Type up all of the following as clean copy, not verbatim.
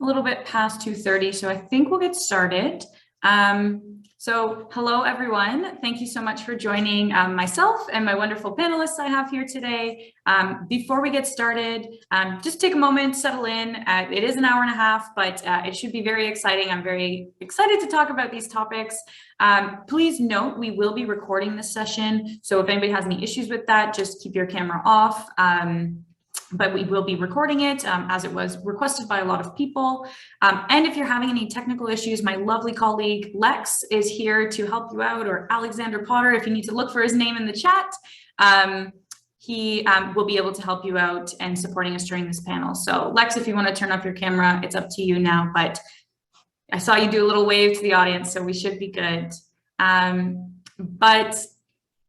a little bit past 2:30, so I think we'll get started. So hello, everyone. Thank you so much for joining myself and my wonderful panelists I have here today. Before we get started, just take a moment, settle in. It is an hour and a half, but it should be very exciting. I'm very excited to talk about these topics. Please note, we will be recording this session. So if anybody has any issues with that, just keep your camera off. But we will be recording it as it was requested by a lot of people. And if you're having any technical issues, my lovely colleague Lex is here to help you out, or Alexander Potter, if you need to look for his name in the chat. He will be able to help you out and supporting us during this panel. So Lex, if you want to turn off your camera, it's up to you now, but I saw you do a little wave to the audience, so we should be good.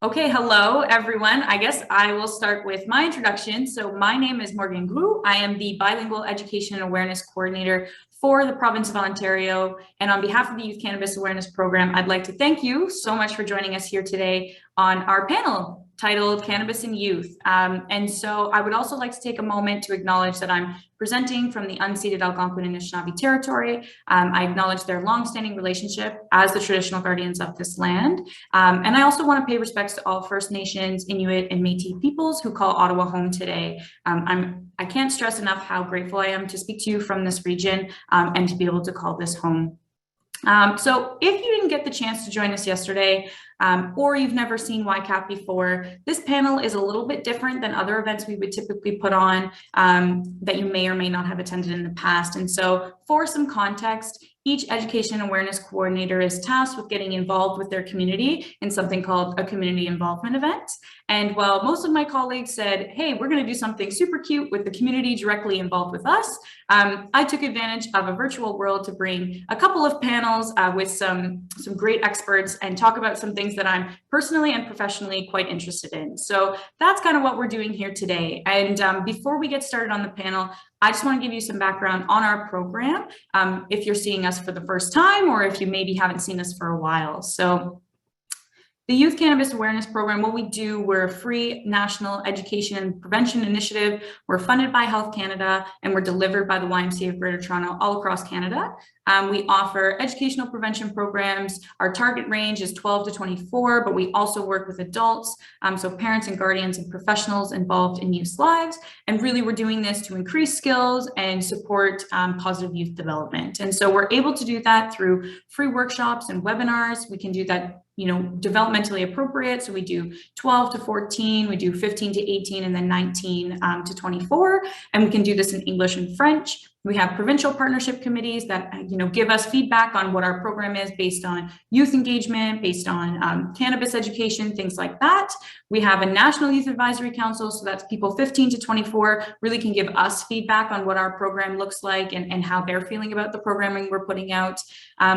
Okay, hello everyone. I guess I will start with my introduction. So my name is Morgan Gru. I am the Bilingual Education and Awareness Coordinator for the province of Ontario. And on behalf of the Youth Cannabis Awareness Program, I'd like to thank you so much for joining us here today on our panel titled Cannabis in Youth. And so I would also like to take a moment to acknowledge that I'm presenting from the unceded Algonquin and Anishinaabe territory. I acknowledge their longstanding relationship as the traditional guardians of this land. And I also want to pay respects to all First Nations, Inuit, and Métis peoples who call Ottawa home today. I can't stress enough how grateful I am to speak to you from this region and to be able to call this home. So if you didn't get the chance to join us yesterday, or you've never seen YCAP before, this panel is a little bit different than other events we would typically put on that you may or may not have attended in the past. And so for some context, each education awareness coordinator is tasked with getting involved with their community in something called a community involvement event. And while most of my colleagues said, hey, we're going to do something super cute with the community directly involved with us, I took advantage of a virtual world to bring a couple of panels with some great experts and talk about some things that I'm personally and professionally quite interested in. So that's kind of what we're doing here today. And before we get started on the panel, I just want to give you some background on our program, if you're seeing us for the first time, or if you maybe haven't seen us for a while. So the Youth Cannabis Awareness Program, what we do, we're a free national education and prevention initiative. We're funded by Health Canada, and we're delivered by the YMCA of Greater Toronto all across Canada. We offer educational prevention programs. Our target range is 12 to 24, but we also work with adults, so parents and guardians and professionals involved in youth lives. And really, we're doing this to increase skills and support positive youth development. And so we're able to do that through free workshops and webinars. We can do that developmentally appropriate. So we do 12 to 14, we do 15 to 18, and then 19 to 24. And we can do this in English and French. We have provincial partnership committees that, give us feedback on what our program is based on youth engagement, based on cannabis education, things like that. We have a National Youth Advisory Council, so that's people 15 to 24 really can give us feedback on what our program looks like and how they're feeling about the programming we're putting out.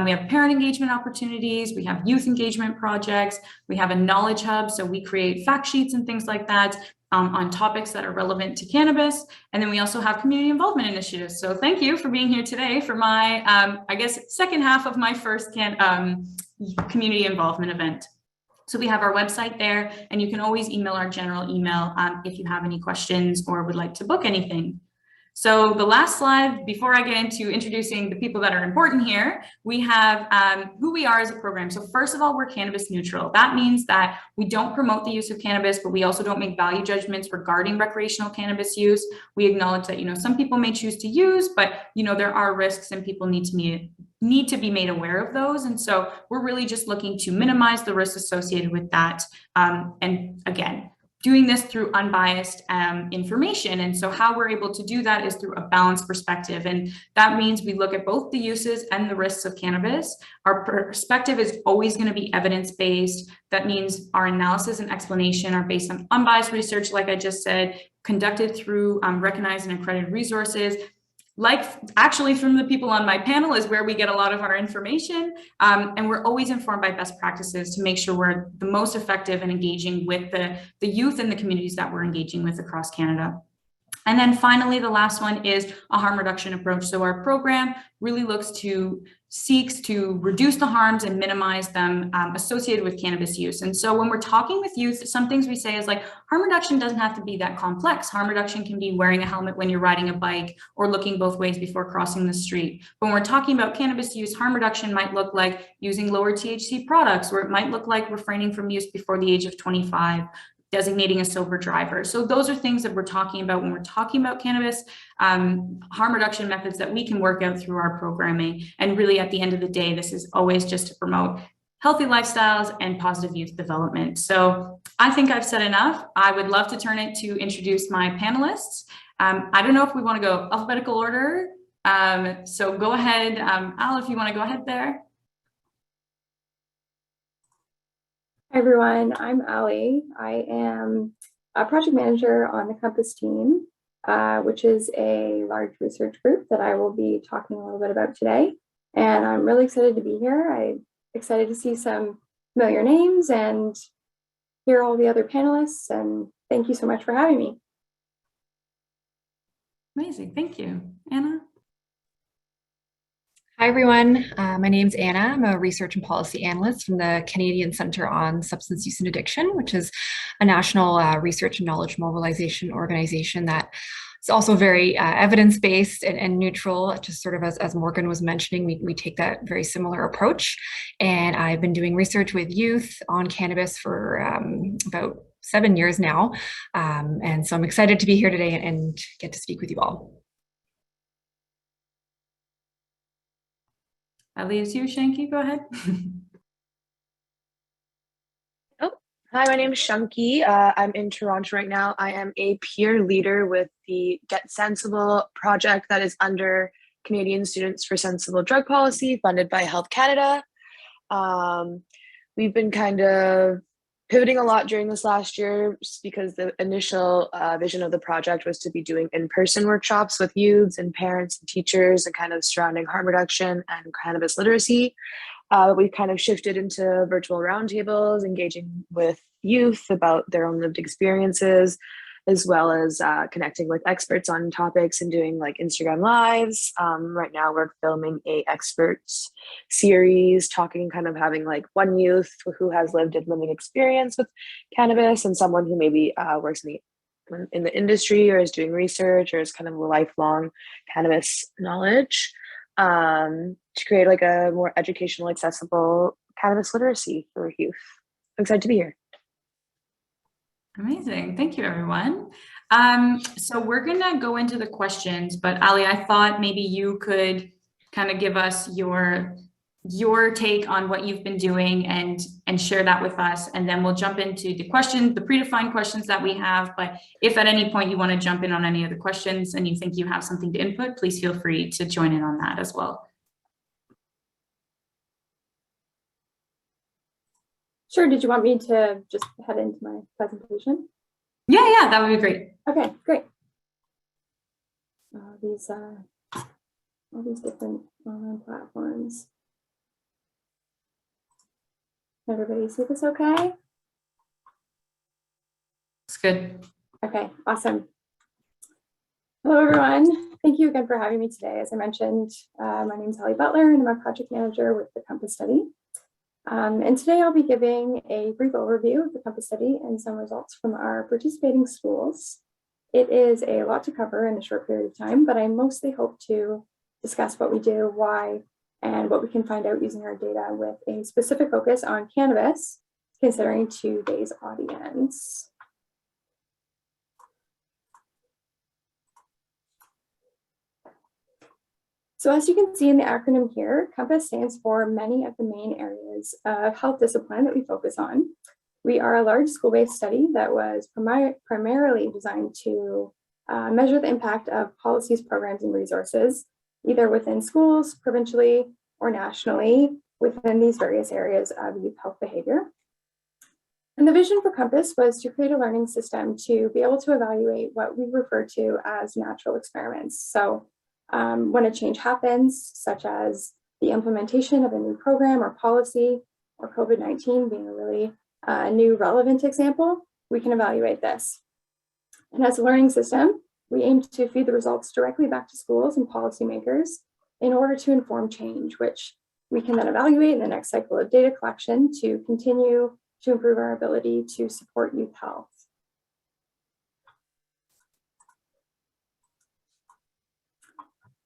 We have parent engagement opportunities. We have youth engagement projects. We have a knowledge hub, so we create fact sheets and things like that. On topics that are relevant to cannabis. And then we also have community involvement initiatives. So thank you for being here today for my, second half of my first community involvement event. So we have our website there, and you can always email our general email if you have any questions or would like to book anything. So the last slide, before I get into introducing the people that are important here, we have who we are as a program. So first of all, we're cannabis neutral. That means that we don't promote the use of cannabis, but we also don't make value judgments regarding recreational cannabis use. We acknowledge that, some people may choose to use, but, there are risks and people need to be made aware of those. And so we're really just looking to minimize the risks associated with that. And again, doing this through unbiased information. And so how we're able to do that is through a balanced perspective. And that means we look at both the uses and the risks of cannabis. Our perspective is always going to be evidence-based. That means our analysis and explanation are based on unbiased research, like I just said, conducted through recognized and accredited resources. Like actually from the people on my panel is where we get a lot of our information. And we're always informed by best practices to make sure we're the most effective in engaging with the youth and the communities that we're engaging with across Canada. And then finally, the last one is a harm reduction approach. So our program really seeks to reduce the harms and minimize them associated with cannabis use. And so when we're talking with youth, some things we say is like, harm reduction doesn't have to be that complex. Harm reduction can be wearing a helmet when you're riding a bike or looking both ways before crossing the street. But when we're talking about cannabis use, harm reduction might look like using lower THC products, or it might look like refraining from use before the age of 25. Designating a sober driver. So those are things that we're talking about when we're talking about cannabis, harm reduction methods that we can work out through our programming. And really at the end of the day, this is always just to promote healthy lifestyles and positive youth development. So I think I've said enough. I would love to turn it to introduce my panelists. I don't know if we want to go alphabetical order. So go ahead, Al, if you want to go ahead there. Hi everyone, I'm Alle. I am a project manager on the Compass team, which is a large research group that I will be talking a little bit about today. And I'm really excited to be here. I'm excited to see some familiar names and hear all the other panelists. And thank you so much for having me. Amazing, thank you. Anna? Hi, everyone. My name's Anna. I'm a research and policy analyst from the Canadian Centre on Substance Use and Addiction, which is a national research and knowledge mobilization organization that is also very evidence-based and neutral. Just sort of as Morgan was mentioning, we take that very similar approach. And I've been doing research with youth on cannabis for about 7 years now. And so I'm excited to be here today and get to speak with you all. That leaves you, Shanky, go ahead. Hi, my name is Shankari. I'm in Toronto right now. I am a peer leader with the Get Sensible project that is under Canadian Students for Sensible Drug Policy, funded by Health Canada. We've been kind of pivoting a lot during this last year because the initial vision of the project was to be doing in-person workshops with youths and parents and teachers and kind of surrounding harm reduction and cannabis literacy. We've kind of shifted into virtual roundtables, engaging with youth about their own lived experiences, as well as connecting with experts on topics and doing like Instagram lives. Right now we're filming a experts series, talking, kind of having like one youth who has lived and living experience with cannabis and someone who maybe works in the industry or is doing research or is kind of a lifelong cannabis knowledge, to create like a more educational, accessible cannabis literacy for youth. I'm excited to be here. Amazing. Thank you, everyone. So we're going to go into the questions, but Alle, I thought maybe you could kind of give us your take on what you've been doing and share that with us. And then we'll jump into the questions, the predefined questions that we have. But if at any point you want to jump in on any of the questions and you think you have something to input, please feel free to join in on that as well. Sure, did you want me to just head into my presentation? Yeah, that would be great. Okay, great. All these different online platforms. Everybody see this okay? It's good. Okay, awesome. Hello, everyone. Thank you again for having me today. As I mentioned, my name is Alle Butler, and I'm a project manager with the Compass Study. And today I'll be giving a brief overview of the Compass Study and some results from our participating schools. It is a lot to cover in a short period of time, but I mostly hope to discuss what we do, why, and what we can find out using our data with a specific focus on cannabis, considering today's audience. So as you can see in the acronym here, COMPASS stands for many of the main areas of health discipline that we focus on. We are a large school-based study that was primarily designed to measure the impact of policies, programs, and resources, either within schools, provincially, or nationally, within these various areas of youth health behavior. And the vision for COMPASS was to create a learning system to be able to evaluate what we refer to as natural experiments. So when a change happens, such as the implementation of a new program or policy, or COVID-19 being a really new relevant example, we can evaluate this. And as a learning system, We aim to feed the results directly back to schools and policymakers in order to inform change, which we can then evaluate in the next cycle of data collection to continue to improve our ability to support youth health.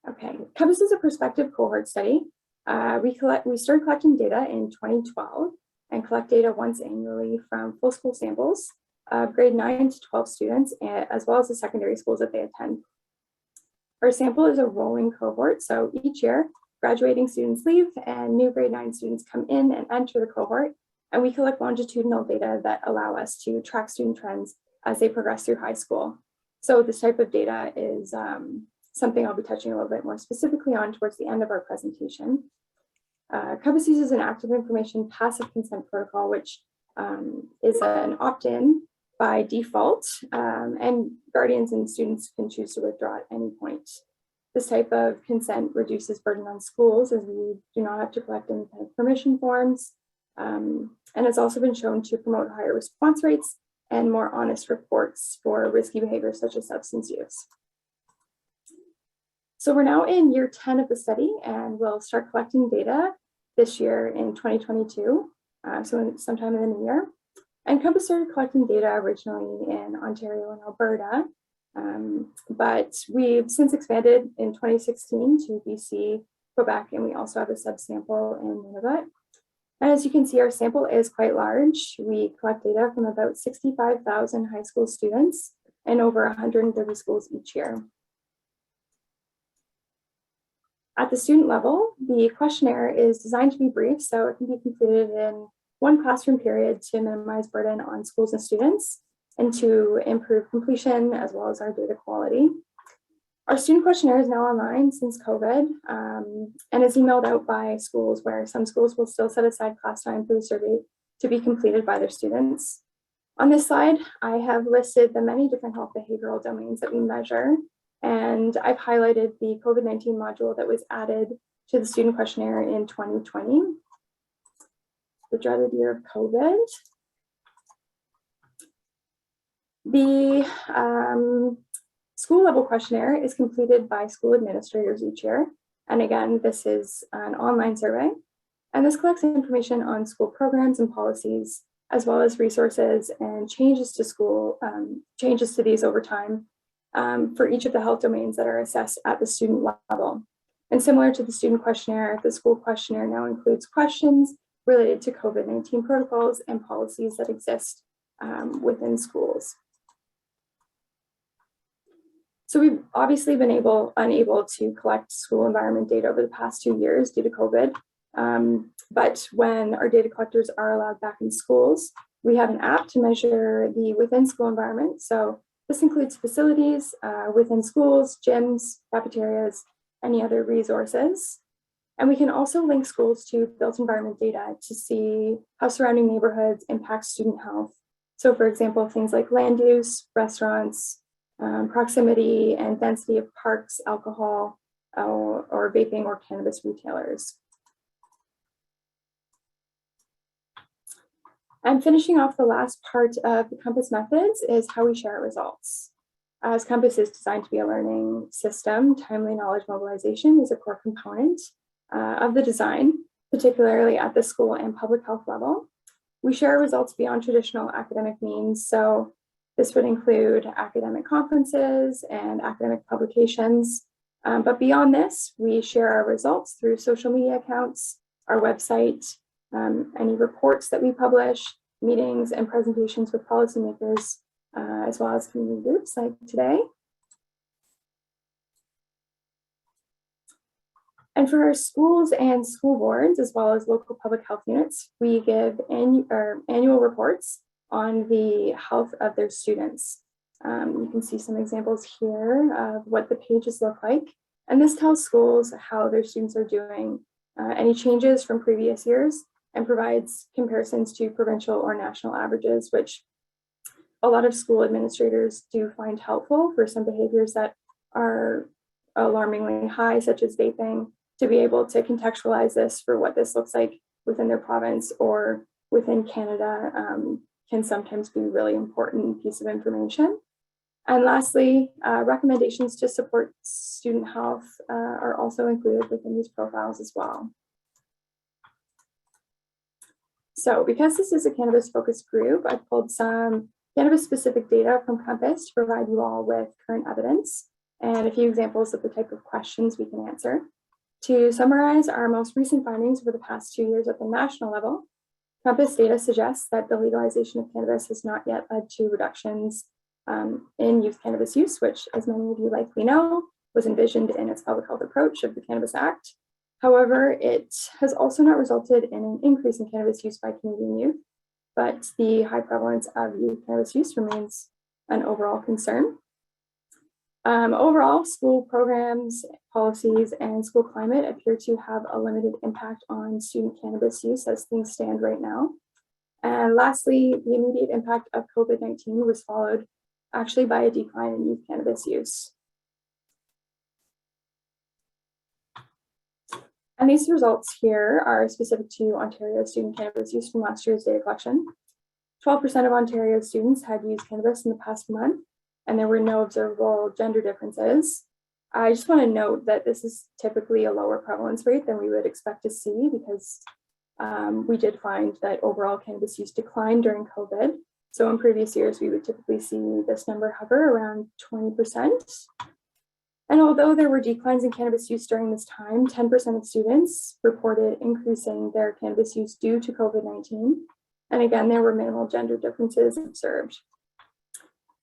Okay, COMPAS is a prospective cohort study. We started collecting data in 2012 and collect data once annually from full school samples of grade 9 to 12 students, as well as the secondary schools that they attend. Our sample is a rolling cohort, so each year graduating students leave and new grade 9 students come in and enter the cohort, and we collect longitudinal data that allow us to track student trends as they progress through high school. So this type of data is something I'll be touching a little bit more specifically on towards the end of our presentation. COMPAS uses an active information passive consent protocol, which is an opt-in by default, and guardians and students can choose to withdraw at any point. This type of consent reduces burden on schools as we do not have to collect any kind of permission forms, and it's also been shown to promote higher response rates and more honest reports for risky behaviors such as substance use. So we're now in year 10 of the study, and we'll start collecting data this year in 2022, so sometime in the new year. And COMPAS started collecting data originally in Ontario and Alberta, but we've since expanded in 2016 to BC, Quebec, and we also have a subsample in Nunavut. And as you can see, our sample is quite large. We collect data from about 65,000 high school students and over 130 schools each year. At the student level, the questionnaire is designed to be brief, so it can be completed in one classroom period to minimize burden on schools and students and to improve completion as well as our data quality. Our student questionnaire is now online since COVID and is emailed out by schools, where some schools will still set aside class time for the survey to be completed by their students. On this slide, I have listed the many different health behavioral domains that we measure, and I've highlighted the COVID-19 module that was added to the student questionnaire in 2020, the dreaded year of COVID. The school level questionnaire is completed by school administrators each year. And again, this is an online survey. And this collects information on school programs and policies, as well as resources and changes to school, changes to these over time for each of the health domains that are assessed at the student level. And similar to the student questionnaire, the school questionnaire now includes questions related to COVID-19 protocols and policies that exist within schools. So we've obviously been unable to collect school environment data over the past 2 years due to COVID. But when our data collectors are allowed back in schools, we have an app to measure the within school environment. So this includes facilities within schools, gyms, cafeterias, any other resources. And we can also link schools to built environment data to see how surrounding neighborhoods impact student health. So for example, things like land use, restaurants, proximity and density of parks, alcohol, or vaping or cannabis retailers. And finishing off the last part of the COMPAS methods is how we share our results. As COMPAS is designed to be a learning system, timely knowledge mobilization is a core component of the design, particularly at the school and public health level. We share results beyond traditional academic means, so this would include academic conferences and academic publications. But beyond this, we share our results through social media accounts, our website, any reports that we publish, meetings and presentations with policymakers, as well as community groups like today. And for our schools and school boards, as well as local public health units, we give annual reports on the health of their students. You can see some examples here of what the pages look like. And this tells schools how their students are doing, any changes from previous years, and provides comparisons to provincial or national averages, which a lot of school administrators do find helpful for some behaviors that are alarmingly high, such as vaping, to be able to contextualize this for what this looks like within their province or within Canada can sometimes be a really important piece of information. And lastly, recommendations to support student health are also included within these profiles as well. So because this is a cannabis focused group, I've pulled some cannabis specific data from Compass to provide you all with current evidence and a few examples of the type of questions we can answer. To summarize our most recent findings over the past 2 years at the national level, Compass data suggests that the legalization of cannabis has not yet led to reductions in youth cannabis use, which, as many of you likely know, was envisioned in its public health approach of the Cannabis Act. However, it has also not resulted in an increase in cannabis use by Canadian youth, but the high prevalence of youth cannabis use remains an overall concern. Overall, school programs, policies, and school climate appear to have a limited impact on student cannabis use as things stand right now. And lastly, the immediate impact of COVID-19 was followed actually by a decline in youth cannabis use. And these results here are specific to Ontario student cannabis use from last year's data collection. 12% of Ontario students had used cannabis in the past month, and there were no observable gender differences. I just want to note that this is typically a lower prevalence rate than we would expect to see because we did find that overall cannabis use declined during COVID. So in previous years, we would typically see this number hover around 20%. And although there were declines in cannabis use during this time, 10% of students reported increasing their cannabis use due to COVID-19. And again, there were minimal gender differences observed.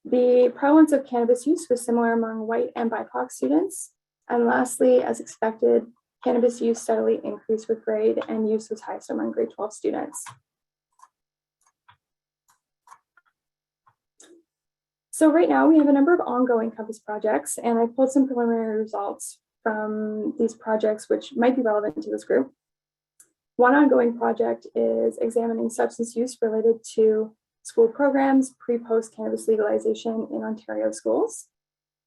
The prevalence of cannabis use was similar among white and BIPOC students. And lastly, as expected, cannabis use steadily increased with grade and use was highest among grade 12 students. So right now we have a number of ongoing Compass projects, and I pulled some preliminary results from these projects which might be relevant to this group. One ongoing project is examining substance use related to school programs pre-post cannabis legalization in Ontario schools.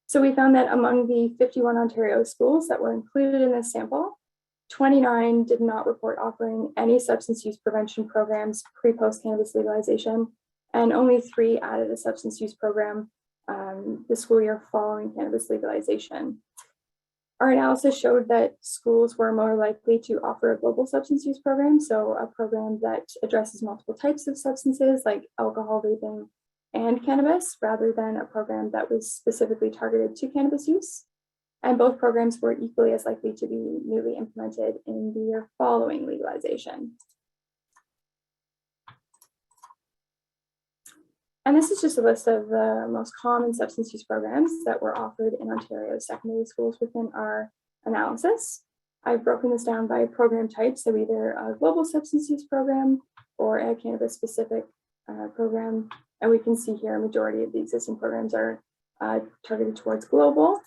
So we found that among the 51 Ontario schools that were included in this sample, 29 did not report offering any substance use prevention programs pre-post cannabis legalization, and only 3 added a substance use program the school year following cannabis legalization. Our analysis showed that schools were more likely to offer a global substance use program, so a program that addresses multiple types of substances like alcohol, vaping, and cannabis, rather than a program that was specifically targeted to cannabis use. And both programs were equally as likely to be newly implemented in the year following legalization. And this is just a list of the most common substance use programs that were offered in Ontario's secondary schools within our analysis. I've broken this down by program type, so either a global substance use program or a cannabis specific program. And we can see here a majority of the existing programs are targeted towards global.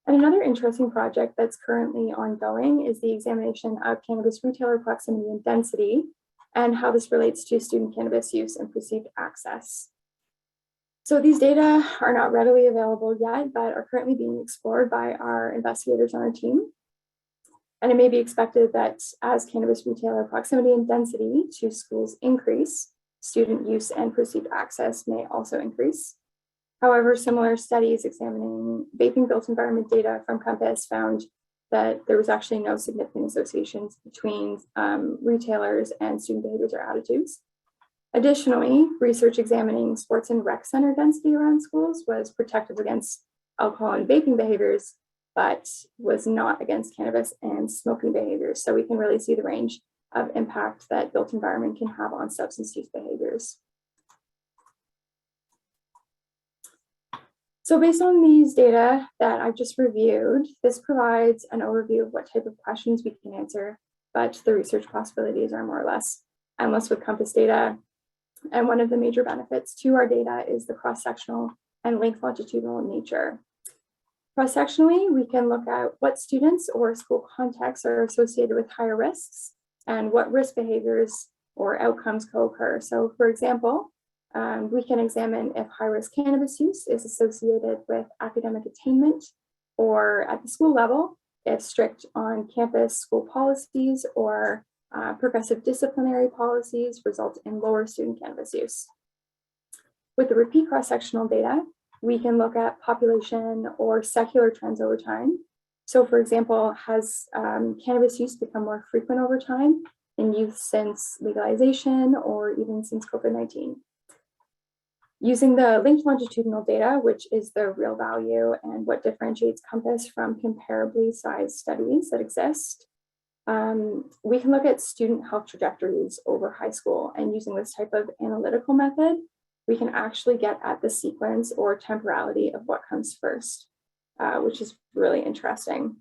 And another interesting project that's currently ongoing is the examination of cannabis retailer proximity and density, and how this relates to student cannabis use and perceived access. So these data are not readily available yet, but are currently being explored by our investigators on our team. And it may be expected that as cannabis retailer proximity and density to schools increase, student use and perceived access may also increase. However, similar studies examining vaping built environment data from Compass found that there was actually no significant associations between retailers and student behaviors or attitudes. Additionally, research examining sports and rec center density around schools was protective against alcohol and vaping behaviors, but was not against cannabis and smoking behaviors. So we can really see the range of impact that built environment can have on substance use behaviors. So based on these data that I've just reviewed, this provides an overview of what type of questions we can answer, but the research possibilities are more or less endless with Compass data. And one of the major benefits to our data is the cross-sectional and linked longitudinal nature. Cross-sectionally, we can look at what students or school contexts are associated with higher risks and what risk behaviors or outcomes co-occur. So for example, we can examine if high-risk cannabis use is associated with academic attainment, or at the school level, if strict on-campus school policies or progressive disciplinary policies result in lower student cannabis use. With the repeat cross-sectional data, we can look at population or secular trends over time. So for example, has cannabis use become more frequent over time in youth since legalization or even since COVID-19? Using the linked longitudinal data, which is the real value and what differentiates COMPASS from comparably sized studies that exist, we can look at student health trajectories over high school. And using this type of analytical method, we can actually get at the sequence or temporality of what comes first, which is really interesting.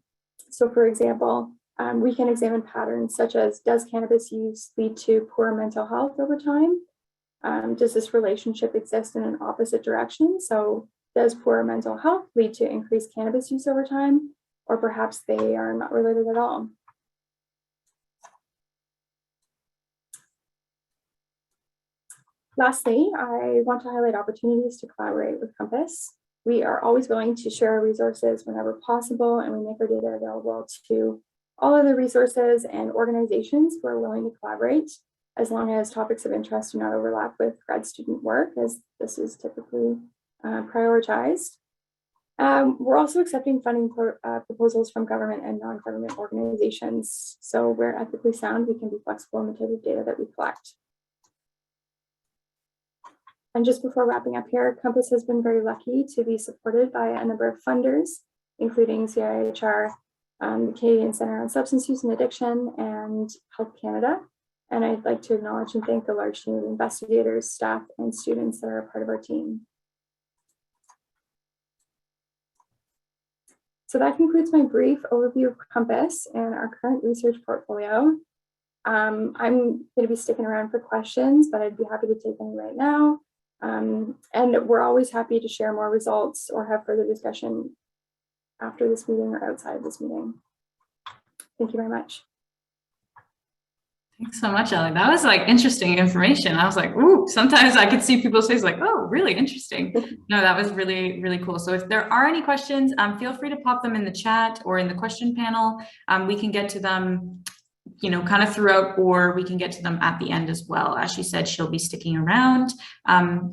So for example, we can examine patterns such as, does cannabis use lead to poor mental health over time? Does this relationship exist in an opposite direction? So does poor mental health lead to increased cannabis use over time? Or perhaps they are not related at all. Lastly, I want to highlight opportunities to collaborate with COMPASS. We are always willing to share our resources whenever possible, and we make our data available to all other resources and organizations who are willing to collaborate, as long as topics of interest do not overlap with grad student work, as this is typically prioritized. We're also accepting funding proposals from government and non-government organizations. So where ethically sound, we can be flexible in the type of data that we collect. And just before wrapping up here, COMPASS has been very lucky to be supported by a number of funders, including CIHR, the Canadian Centre on Substance Use and Addiction, and Health Canada. And I'd like to acknowledge and thank the large team of investigators, staff, and students that are a part of our team. So that concludes my brief overview of COMPASS and our current research portfolio. I'm going to be sticking around for questions, but I'd be happy to take any right now. And we're always happy to share more results or have further discussion after this meeting or outside of this meeting. Thank you very much. Thanks so much, Ellie. That was like interesting information. I was like, ooh, sometimes I could see people's faces like, oh, really interesting. No, that was really, really cool. So if there are any questions, feel free to pop them in the chat or in the question panel. We can get to them, you know, kind of throughout, or we can get to them at the end as well. As she said, she'll be sticking around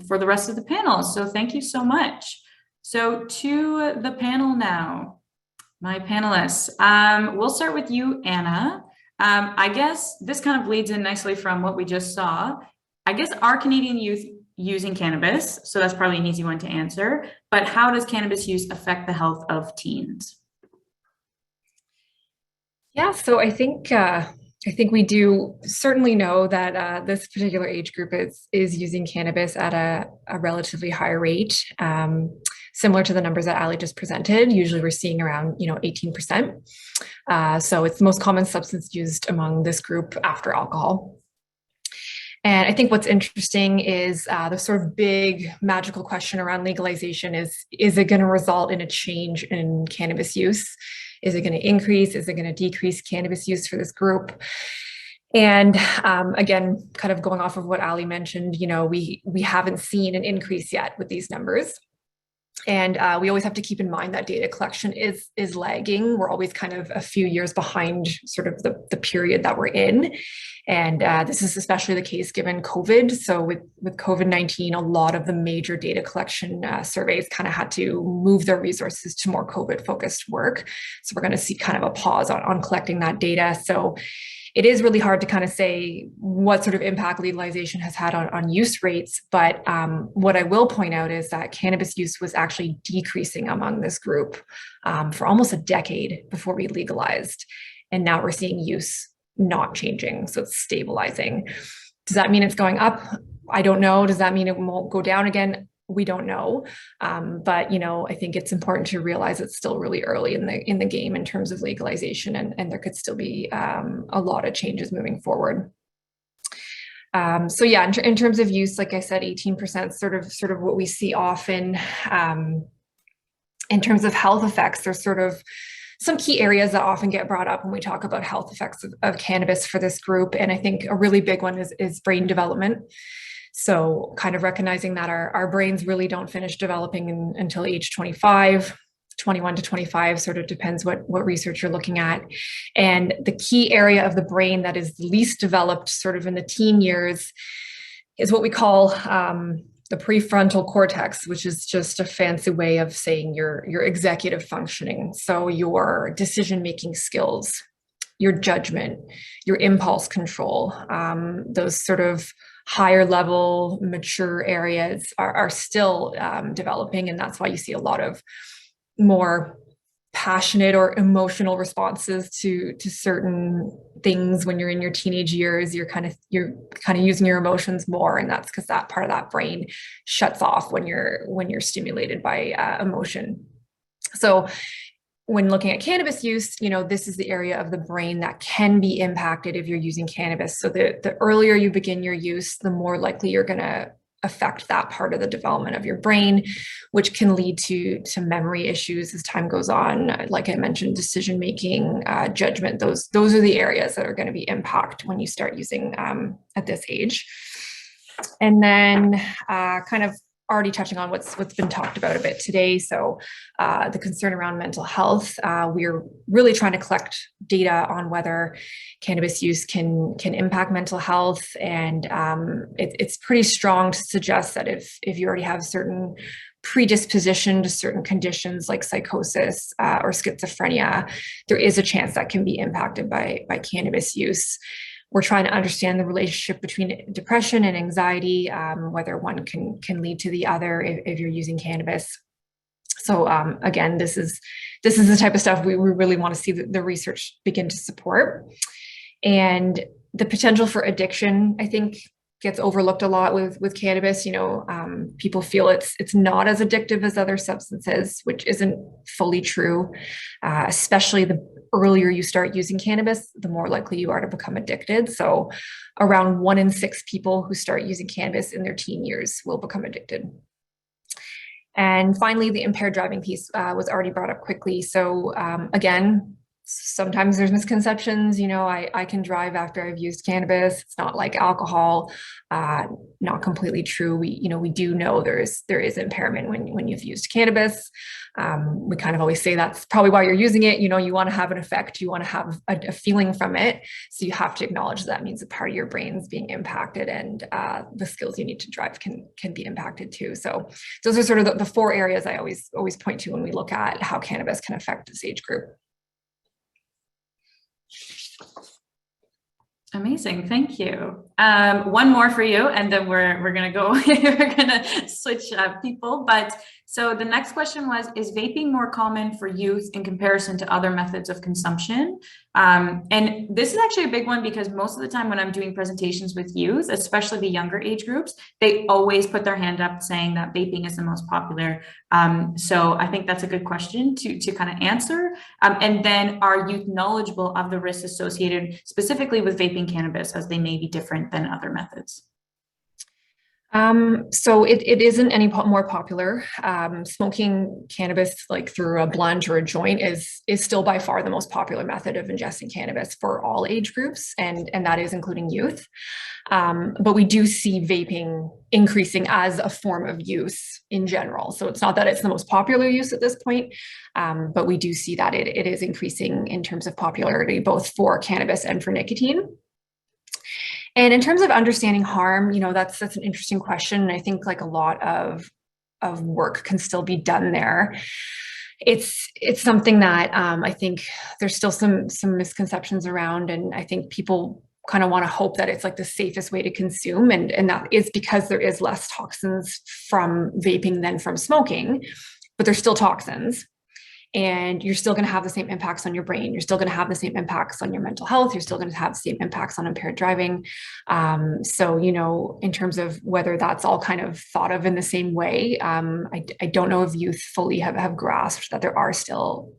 for the rest of the panel. So thank you so much. So to the panel now, my panelists. We'll start with you, Anna. I guess this kind of leads in nicely from what we just saw. I guess are Canadian youth using cannabis? So that's probably an easy one to answer, but how does cannabis use affect the health of teens? Yeah, so I think we do certainly know that this particular age group is using cannabis at a relatively high rate, similar to the numbers that Ali just presented. Usually we're seeing around 18%. So it's the most common substance used among this group after alcohol. And I think what's interesting is the sort of big magical question around legalization is it going to result in a change in cannabis use? Is it going to increase? Is it going to decrease cannabis use for this group? And again, kind of going off of what Ali mentioned, we haven't seen an increase yet with these numbers. And we always have to keep in mind that data collection is lagging. We're always kind of a few years behind sort of the period that we're in. And this is especially the case given COVID. So with COVID-19, a lot of the major data collection surveys kind of had to move their resources to more COVID-focused work. So we're going to see kind of a pause on collecting that data. So it is really hard to kind of say what sort of impact legalization has had on use rates. But what I will point out is that cannabis use was actually decreasing among this group for almost a decade before we legalized. And now we're seeing use not changing. So it's stabilizing. Does that mean it's going up? I don't know. Does that mean it won't go down again? We don't know. But, I think it's important to realize it's still really early in the game in terms of legalization, and there could still be a lot of changes moving forward. So yeah, in terms of use, like I said, 18% sort of what we see often. In terms of health effects, there's sort of some key areas that often get brought up when we talk about health effects of cannabis for this group. And I think a really big one is brain development. So kind of recognizing that our brains really don't finish developing until age 25, 21 to 25, sort of depends what research you're looking at. And the key area of the brain that is least developed sort of in the teen years is what we call the prefrontal cortex, which is just a fancy way of saying your executive functioning. So your decision-making skills, your judgment, your impulse control, those sort of higher level mature areas are still developing. And that's why you see a lot of more passionate or emotional responses to certain things when you're in your teenage years. You're kind of using your emotions more, and that's because that part of that brain shuts off when you're stimulated by emotion. So when looking at cannabis use, this is the area of the brain that can be impacted if you're using cannabis. So the earlier you begin your use, the more likely you're going to affect that part of the development of your brain, which can lead to memory issues as time goes on. Like I mentioned, decision making, judgment, those are the areas that are going to be impacted when you start using at this age. And then kind of already touching on what's been talked about a bit today. So the concern around mental health, we're really trying to collect data on whether cannabis use can impact mental health. And it's pretty strong to suggest that if you already have certain predisposition to certain conditions like psychosis or schizophrenia, there is a chance that can be impacted by cannabis use. We're trying to understand the relationship between depression and anxiety, whether one can lead to the other if you're using cannabis. So again, this is the type of stuff we really want to see the research begin to support. And the potential for addiction, I think, gets overlooked a lot with cannabis. People feel it's not as addictive as other substances, which isn't fully true. Especially the earlier you start using cannabis, the more likely you are to become addicted. So around 1 in 6 people who start using cannabis in their teen years will become addicted. And finally, the impaired driving piece was already brought up quickly. So again, sometimes there's misconceptions. I can drive after I've used cannabis. It's not like alcohol. Not completely true. We do know there is impairment when you've used cannabis. We kind of always say that's probably why you're using it. You want to have an effect. You want to have a feeling from it. So you have to acknowledge that means a part of your brain is being impacted, and the skills you need to drive can be impacted too. So those are sort of the 4 areas I always point to when we look at how cannabis can affect this age group. Amazing, thank you. One more for you, and then we're gonna go. We're gonna switch people. But so the next question was: is vaping more common for youth in comparison to other methods of consumption? And this is actually a big one because most of the time when I'm doing presentations with youth, especially the younger age groups, they always put their hand up saying that vaping is the most popular. So I think that's a good question to kind of answer. And then, are youth knowledgeable of the risks associated specifically with vaping cannabis, as they may be different than other methods? So it isn't any more popular. Smoking cannabis like through a blunt or a joint is still by far the most popular method of ingesting cannabis for all age groups, and that is including youth. But we do see vaping increasing as a form of use in general. So it's not that it's the most popular use at this point, but we do see that it is increasing in terms of popularity, both for cannabis and for nicotine. And in terms of understanding harm, that's an interesting question. And I think like a lot of work can still be done there. It's something that I think there's still some misconceptions around, and I think people kind of want to hope that it's like the safest way to consume, and that is because there is less toxins from vaping than from smoking, but there's still toxins. And you're still going to have the same impacts on your brain. You're still going to have the same impacts on your mental health. You're still going to have the same impacts on impaired driving. So, in terms of whether that's all kind of thought of in the same way, I don't know if youth fully have grasped that there are still,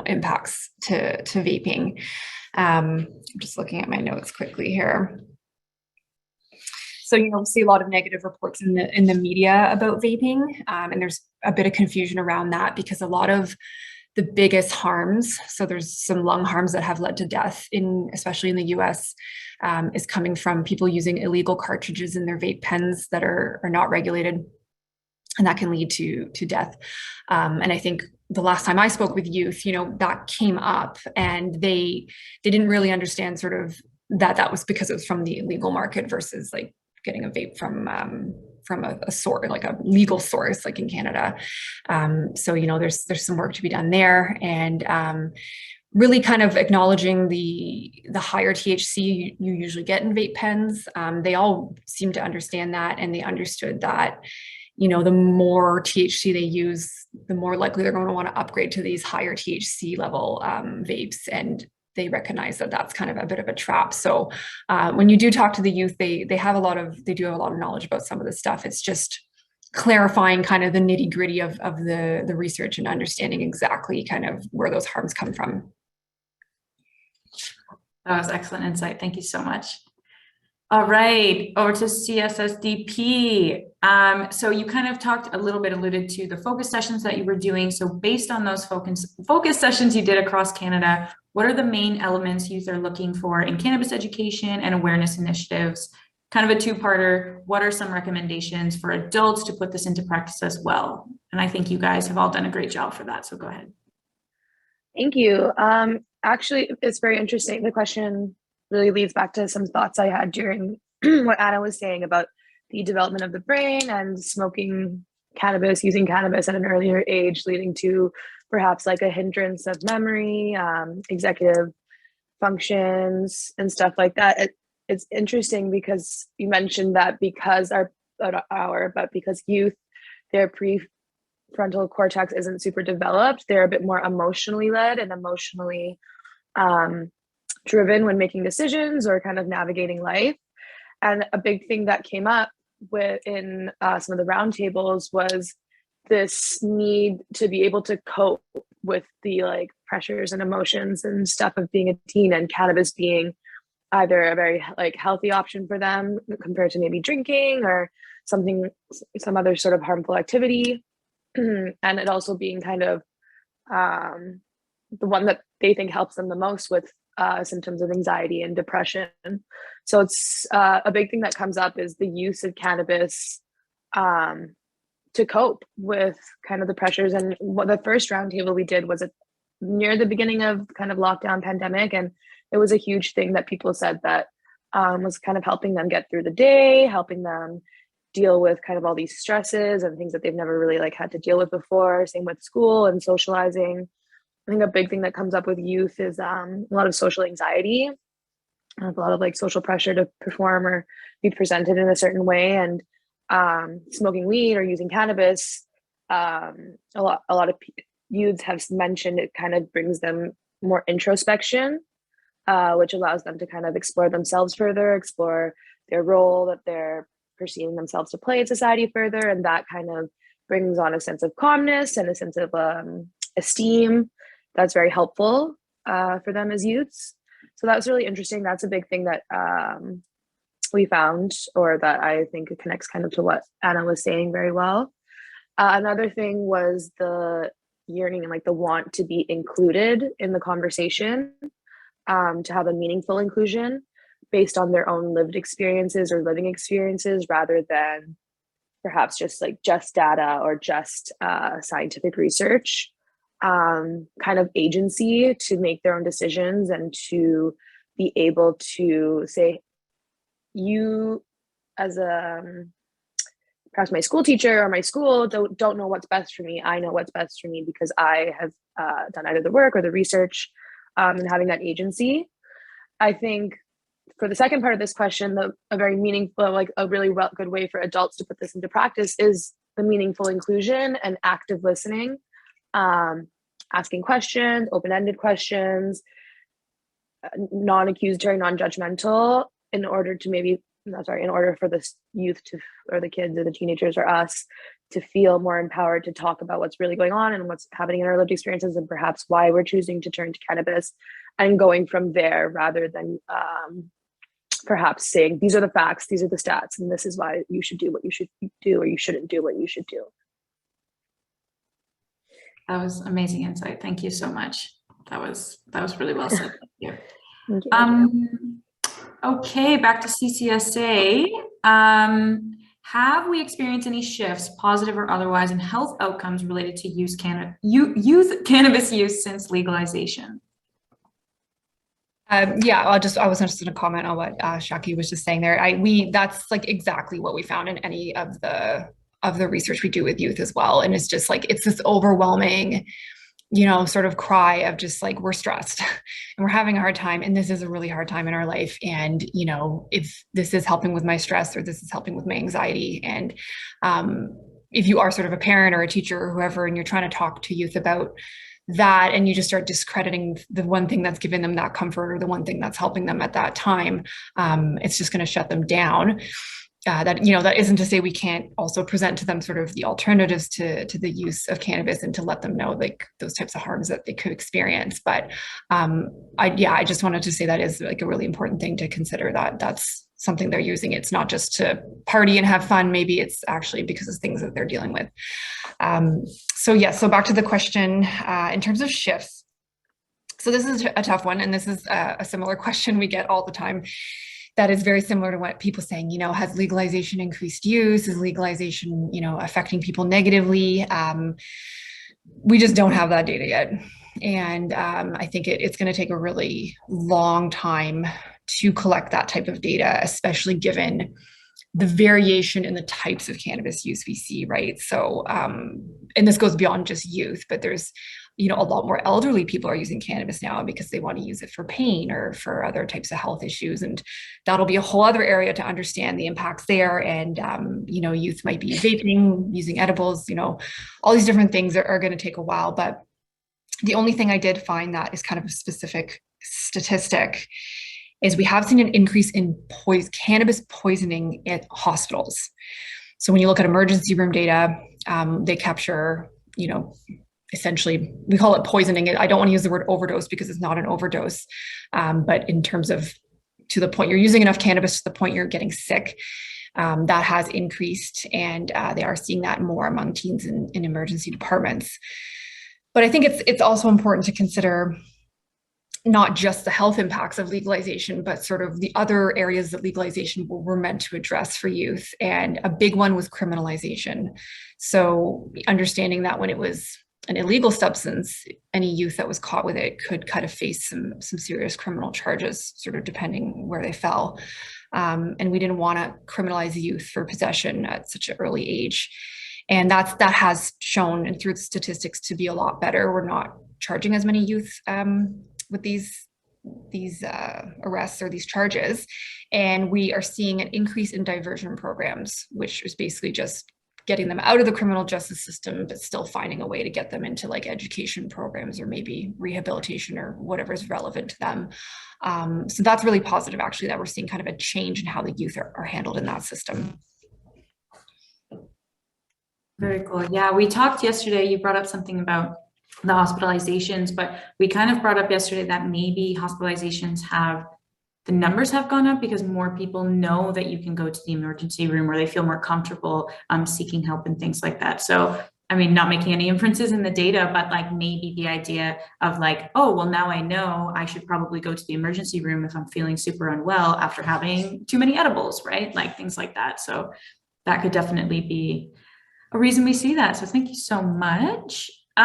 impacts to vaping. I'm just looking at my notes quickly here. So, we see a lot of negative reports in the media about vaping, and there's a bit of confusion around that because a lot of the biggest harms, so there's some lung harms that have led to death, especially in the US, is coming from people using illegal cartridges in their vape pens that are not regulated, and that can lead to death. And I think the last time I spoke with youth, that came up, and they didn't really understand sort of that was because it was from the illegal market versus like getting a vape from from a source, like a legal source, like in Canada. So, you know, there's some work to be done there, and really kind of acknowledging the higher THC you usually get in vape pens. They all seem to understand that, and they understood that, you know, the more THC they use, the more likely they're going to want to upgrade to these higher THC level vapes. And they recognize that that's kind of a bit of a trap. So when you do talk to the youth, they do have a lot of knowledge about some of this stuff. It's just clarifying kind of the nitty gritty of the research and understanding exactly kind of where those harms come from. That was excellent insight. Thank you so much. All right, over to CSSDP. So you kind of alluded to the focus sessions that you were doing. So based on those focus sessions you did across Canada, what are the main elements youth are looking for in cannabis education and awareness initiatives? Kind of a two-parter. What are some recommendations for adults to put this into practice as well? And I think you guys have all done a great job for that. So go ahead. Thank you. Actually, it's very interesting. The question really leads back to some thoughts I had during what Anna was saying about the development of the brain and smoking cannabis, using cannabis at an earlier age, leading to perhaps like a hindrance of memory, executive functions and stuff like that. It's interesting because you mentioned that because because youth, their prefrontal cortex isn't super developed, they're a bit more emotionally led and emotionally driven when making decisions or kind of navigating life. And a big thing that came up in some of the roundtables was this need to be able to cope with the like pressures and emotions and stuff of being a teen, and cannabis being either a very like healthy option for them compared to maybe drinking or some other sort of harmful activity. And it also being kind of the one that they think helps them the most with symptoms of anxiety and depression. So it's a big thing that comes up is the use of cannabis to cope with kind of the pressures. And what the first roundtable we did was near the beginning of kind of lockdown pandemic, and it was a huge thing that people said that was kind of helping them get through the day, helping them deal with kind of all these stresses and things that they've never really like had to deal with before. Same with school and socializing. I think a big thing that comes up with youth is a lot of social anxiety, a lot of like social pressure to perform or be presented in a certain way. And smoking weed or using cannabis, a lot of youths have mentioned it kind of brings them more introspection, which allows them to kind of explore themselves further, explore their role that they're perceiving themselves to play in society further. And that kind of brings on a sense of calmness and a sense of esteem that's very helpful for them as youths. So that's really interesting. That's a big thing that we found, or that I think it connects kind of to what Anna was saying very well. Another thing was the yearning and like the want to be included in the conversation, to have a meaningful inclusion based on their own lived experiences or living experiences, rather than perhaps just data or just scientific research. Kind of agency to make their own decisions and to be able to say, you as perhaps my school teacher or my school don't know what's best for me. I know what's best for me because I have done either the work or the research, and having that agency. I think for the second part of this question, a very meaningful, like a really good way for adults to put this into practice is the meaningful inclusion and active listening. Asking questions, open-ended questions, non-accusatory, non-judgmental, in order for the youth or the kids or the teenagers or us to feel more empowered to talk about what's really going on and what's happening in our lived experiences, and perhaps why we're choosing to turn to cannabis, and going from there rather than perhaps saying, these are the facts, these are the stats, and this is why you should do what you should do, or you shouldn't do what you should do. That was amazing insight. Thank you so much. That was really well said. Thank you. Thank you. Okay, back to CCSA. Have we experienced any shifts, positive or otherwise, in health outcomes related to youth cannabis use since legalization? Yeah, I was just going to comment on what Shaki was just saying there. That's like exactly what we found in any of the research we do with youth as well. And it's just like, it's this overwhelming, sort of cry of just like, we're stressed and we're having a hard time. And this is a really hard time in our life. And, if this is helping with my stress or this is helping with my anxiety. And if you are sort of a parent or a teacher or whoever, and you're trying to talk to youth about that, and you just start discrediting the one thing that's giving them that comfort or the one thing that's helping them at that time, it's just going to shut them down. That isn't to say we can't also present to them sort of the alternatives to the use of cannabis and to let them know like those types of harms that they could experience. But I just wanted to say that is like a really important thing to consider, that that's something they're using. It's not just to party and have fun. Maybe it's actually because of things that they're dealing with. So back to the question, in terms of shifts. So this is a tough one. And this is a similar question we get all the time. That is very similar to what people saying, has legalization increased use? Is legalization, affecting people negatively? We just don't have that data yet. And I think it's going to take a really long time to collect that type of data, especially given the variation in the types of cannabis use we see, right? So, and this goes beyond just youth, but there's, a lot more elderly people are using cannabis now because they want to use it for pain or for other types of health issues. And that'll be a whole other area to understand the impacts there. And, youth might be vaping, using edibles, all these different things are going to take a while. But the only thing I did find that is kind of a specific statistic is we have seen an increase in cannabis poisoning at hospitals. So when you look at emergency room data, they capture, essentially, we call it poisoning. I don't want to use the word overdose because it's not an overdose, but in terms of to the point you're using enough cannabis to the point you're getting sick, that has increased, and they are seeing that more among teens in emergency departments. But I think it's also important to consider not just the health impacts of legalization, but sort of the other areas that legalization were meant to address for youth. And a big one was criminalization. So understanding that when it was an illegal substance, any youth that was caught with it could kind of face some serious criminal charges, sort of depending where they fell. And we didn't want to criminalize youth for possession at such an early age. And that has shown, and through the statistics, to be a lot better. We're not charging as many youth with these arrests or these charges. And we are seeing an increase in diversion programs, which is basically just getting them out of the criminal justice system, but still finding a way to get them into like education programs or maybe rehabilitation or whatever is relevant to them. So that's really positive, actually, that we're seeing kind of a change in how the youth are handled in that system. Very cool. Yeah, we talked yesterday, you brought up something about the hospitalizations, but we kind of brought up yesterday that maybe hospitalizations the numbers have gone up because more people know that you can go to the emergency room, or they feel more comfortable seeking help and things like that. So, I mean, not making any inferences in the data, but like maybe the idea of like, oh, well, now I know I should probably go to the emergency room if I'm feeling super unwell after having too many edibles, right? Like things like that. So that could definitely be a reason we see that. So thank you so much. All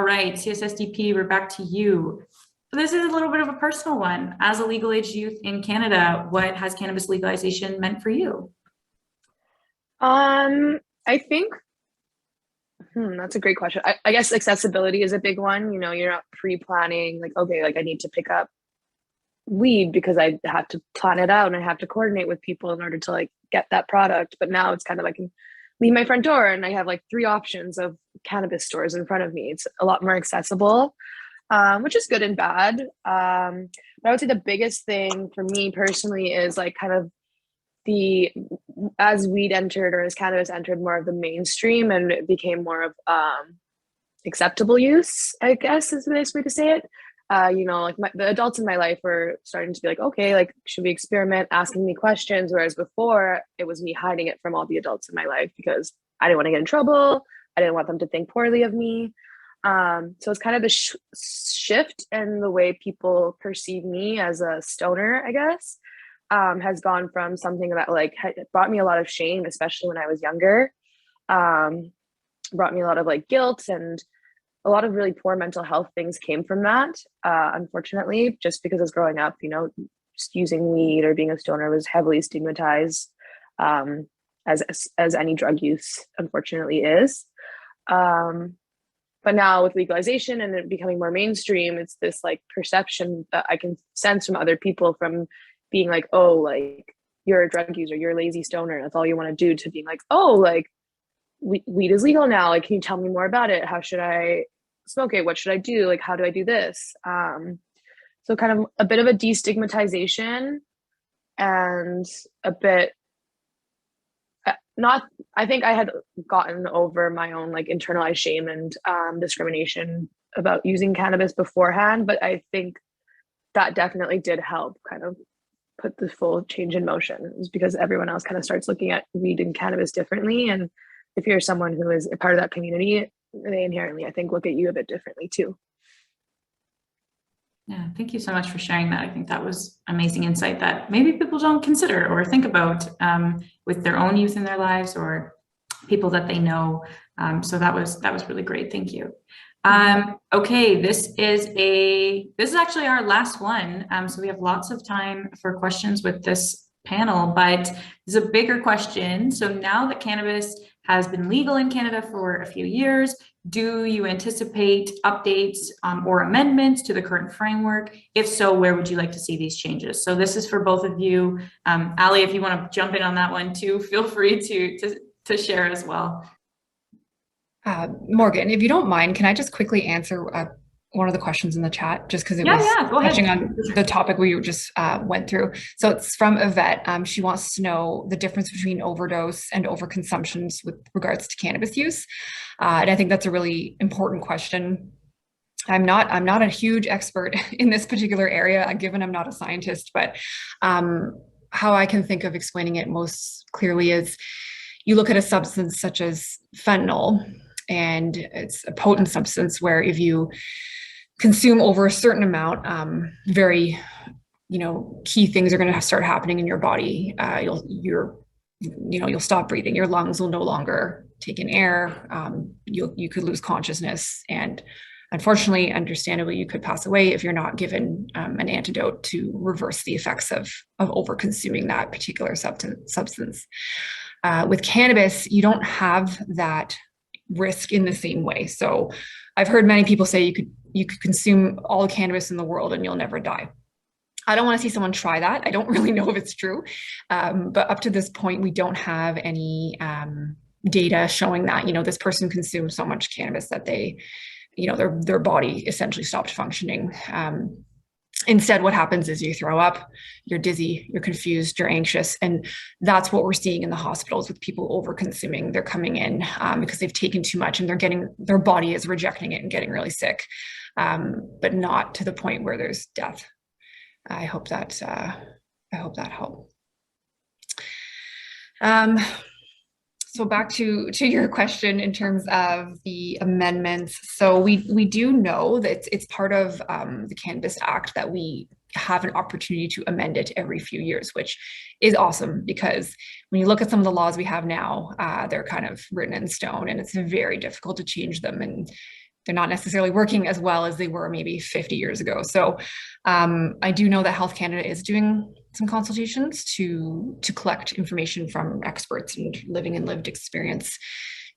right, CSSDP, we're back to you. This is a little bit of a personal one. As a legal age youth in Canada, what has cannabis legalization meant for you? I think that's a great question. I guess accessibility is a big one. You're not pre-planning like, okay, like I need to pick up weed because I have to plan it out and I have to coordinate with people in order to like get that product. But now it's kind of like leave my front door and I have like 3 options of cannabis stores in front of me. It's a lot more accessible, which is good and bad. But I would say the biggest thing for me personally is like kind of as weed entered, or as cannabis entered more of the mainstream and it became more of acceptable use, I guess is the best way to say it. Like the adults in my life were starting to be like, okay, like, should we experiment, asking me questions? Whereas before it was me hiding it from all the adults in my life because I didn't want to get in trouble. I didn't want them to think poorly of me. So it's kind of a shift in the way people perceive me as a stoner, I guess, has gone from something that like brought me a lot of shame, especially when I was younger, brought me a lot of like guilt and a lot of really poor mental health things came from that. Unfortunately, just because as growing up, just using weed or being a stoner was heavily stigmatized, as any drug use unfortunately is. But now with legalization and it becoming more mainstream, it's this like perception that I can sense from other people, from being like, oh, like you're a drug user, you're a lazy stoner, that's all you want to do, to being like, oh, like weed is legal now. Like, can you tell me more about it? How should I smoke it? What should I do? Like, how do I do this? So kind of a bit of a destigmatization, and a bit not, I think I had gotten over my own like internalized shame and discrimination about using cannabis beforehand, but I think that definitely did help kind of put the full change in motion. It was because everyone else kind of starts looking at weed and cannabis differently, and if you're someone who is a part of that community, they inherently, I think, look at you a bit differently too. Yeah, thank you so much for sharing that. I think that was amazing insight that maybe people don't consider or think about with their own youth in their lives or people that they know. So that was really great. Thank you. Okay, this is actually our last one. So we have lots of time for questions with this panel, but this is a bigger question. So now that cannabis has been legal in Canada for a few years, do you anticipate updates or amendments to the current framework? If so, where would you like to see these changes? So this is for both of you. Alle, if you want to jump in on that one too, feel free to share as well. Morgan, if you don't mind, can I just quickly answer one of the questions in the chat, just because it was touching on the topic we just went through. So it's from Yvette. She wants to know the difference between overdose and overconsumptions with regards to cannabis use. And I think that's a really important question. I'm not a huge expert in this particular area, given I'm not a scientist, but how I can think of explaining it most clearly is you look at a substance such as fentanyl, and it's a potent substance where if you consume over a certain amount, very, key things are going to start happening in your body. You'll stop breathing. Your lungs will no longer take in air. You could lose consciousness, and unfortunately, understandably, you could pass away if you're not given an antidote to reverse the effects of over-consuming that particular substance. With cannabis, you don't have that risk in the same way. So I've heard many people say you could consume all the cannabis in the world and you'll never die. I don't want to see someone try that. I don't really know if it's true. But up to this point, we don't have any data showing that, this person consumed so much cannabis that they, their body essentially stopped functioning. Instead, what happens is you throw up, you're dizzy, you're confused, you're anxious. And that's what we're seeing in the hospitals with people over consuming. They're coming in because they've taken too much and their body is rejecting it and getting really sick, but not to the point where there's death. I hope that helped. So back to your question in terms of the amendments. So we do know that it's part of the Cannabis Act that we have an opportunity to amend it every few years, which is awesome because when you look at some of the laws we have now, they're kind of written in stone and it's very difficult to change them, and they're not necessarily working as well as they were maybe 50 years ago. So I do know that Health Canada is doing some consultations to collect information from experts and living and lived experience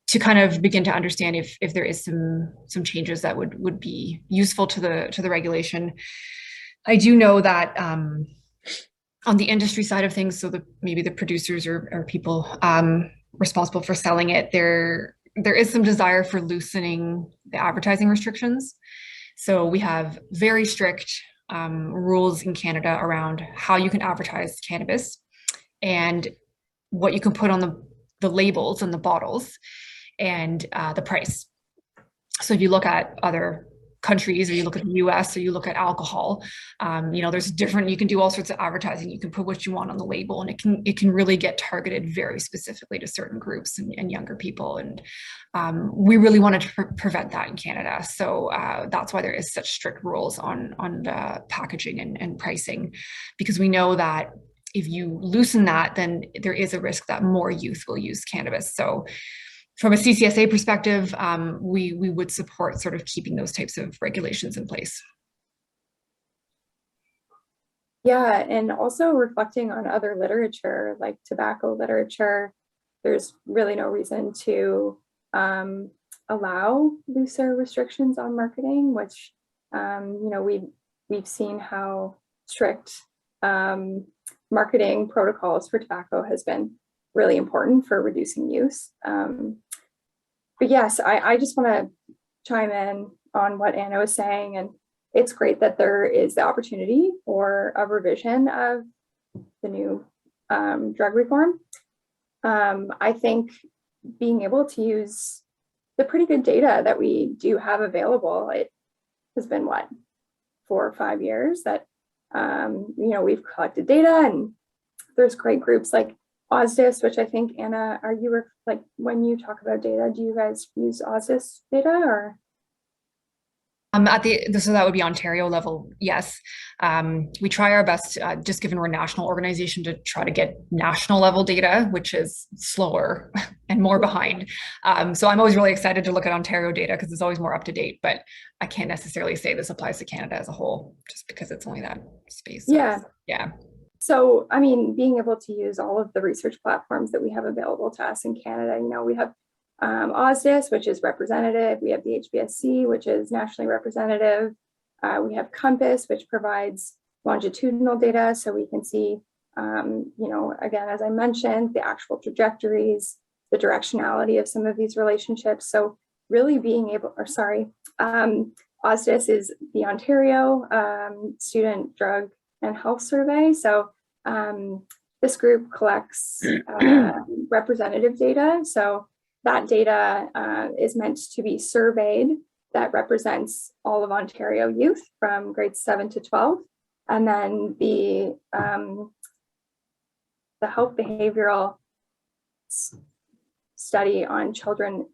to kind of begin to understand if there is some changes that would be useful to the regulation. I do know that on the industry side of things, so maybe the producers or people responsible for selling it, there is some desire for loosening the advertising restrictions. So we have very strict rules in Canada around how you can advertise cannabis and what you can put on the labels and the bottles and the price. So if you look at other countries or you look at the US or you look at alcohol, there's you can do all sorts of advertising. You can put what you want on the label and it can really get targeted very specifically to certain groups and younger people. And we really wanted to prevent that in Canada. So that's why there is such strict rules on the packaging and pricing, because we know that if you loosen that, then there is a risk that more youth will use cannabis. So from a CCSA perspective, we would support sort of keeping those types of regulations in place. Yeah, and also reflecting on other literature like tobacco literature, there's really no reason to allow looser restrictions on marketing, which we've seen how strict marketing protocols for tobacco has been really important for reducing use. But yes, I just want to chime in on what Anna was saying, and it's great that there is the opportunity for a revision of the new drug reform. I think being able to use the pretty good data that we do have available, it has been 4 or 5 years that we've collected data, and there's great groups like OSDIS, which I think, Anna, are you like, when you talk about data, do you guys use OSDIS data or? So that would be Ontario level, yes. We try our best, just given we're a national organization, to try to get national level data, which is slower and more behind. So I'm always really excited to look at Ontario data because it's always more up to date, but I can't necessarily say this applies to Canada as a whole, just because it's only that space. So, yeah. So, I mean, being able to use all of the research platforms that we have available to us in Canada, we have OSDIS, which is representative. We have the HBSC, which is nationally representative. We have Compass, which provides longitudinal data, so we can see, again, as I mentioned, the actual trajectories, the directionality of some of these relationships. So really being able, OSDIS is the Ontario Student Drug and Health Survey. So this group collects representative data. So that data is meant to be surveyed that represents all of Ontario youth from grades 7 to 12. And then the health behavioral study on children,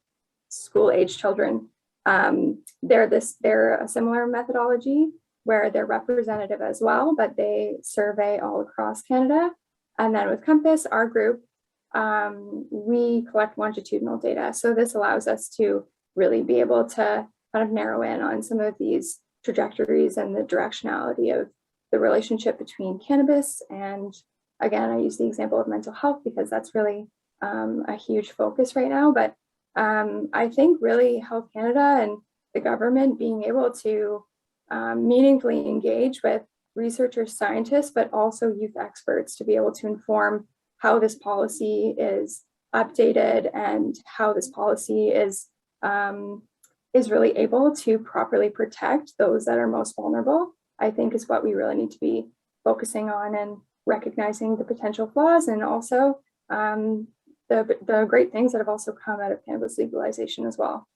school-age children, they're a similar methodology where they're representative as well, but they survey all across Canada. And then with Compass, our group, we collect longitudinal data. So this allows us to really be able to kind of narrow in on some of these trajectories and the directionality of the relationship between cannabis. And again, I use the example of mental health because that's really a huge focus right now. But I think really Health Canada and the government being able to meaningfully engage with researchers, scientists, but also youth experts to be able to inform how this policy is updated and how this policy is really able to properly protect those that are most vulnerable, I think is what we really need to be focusing on, and recognizing the potential flaws and also the great things that have also come out of cannabis legalization as well.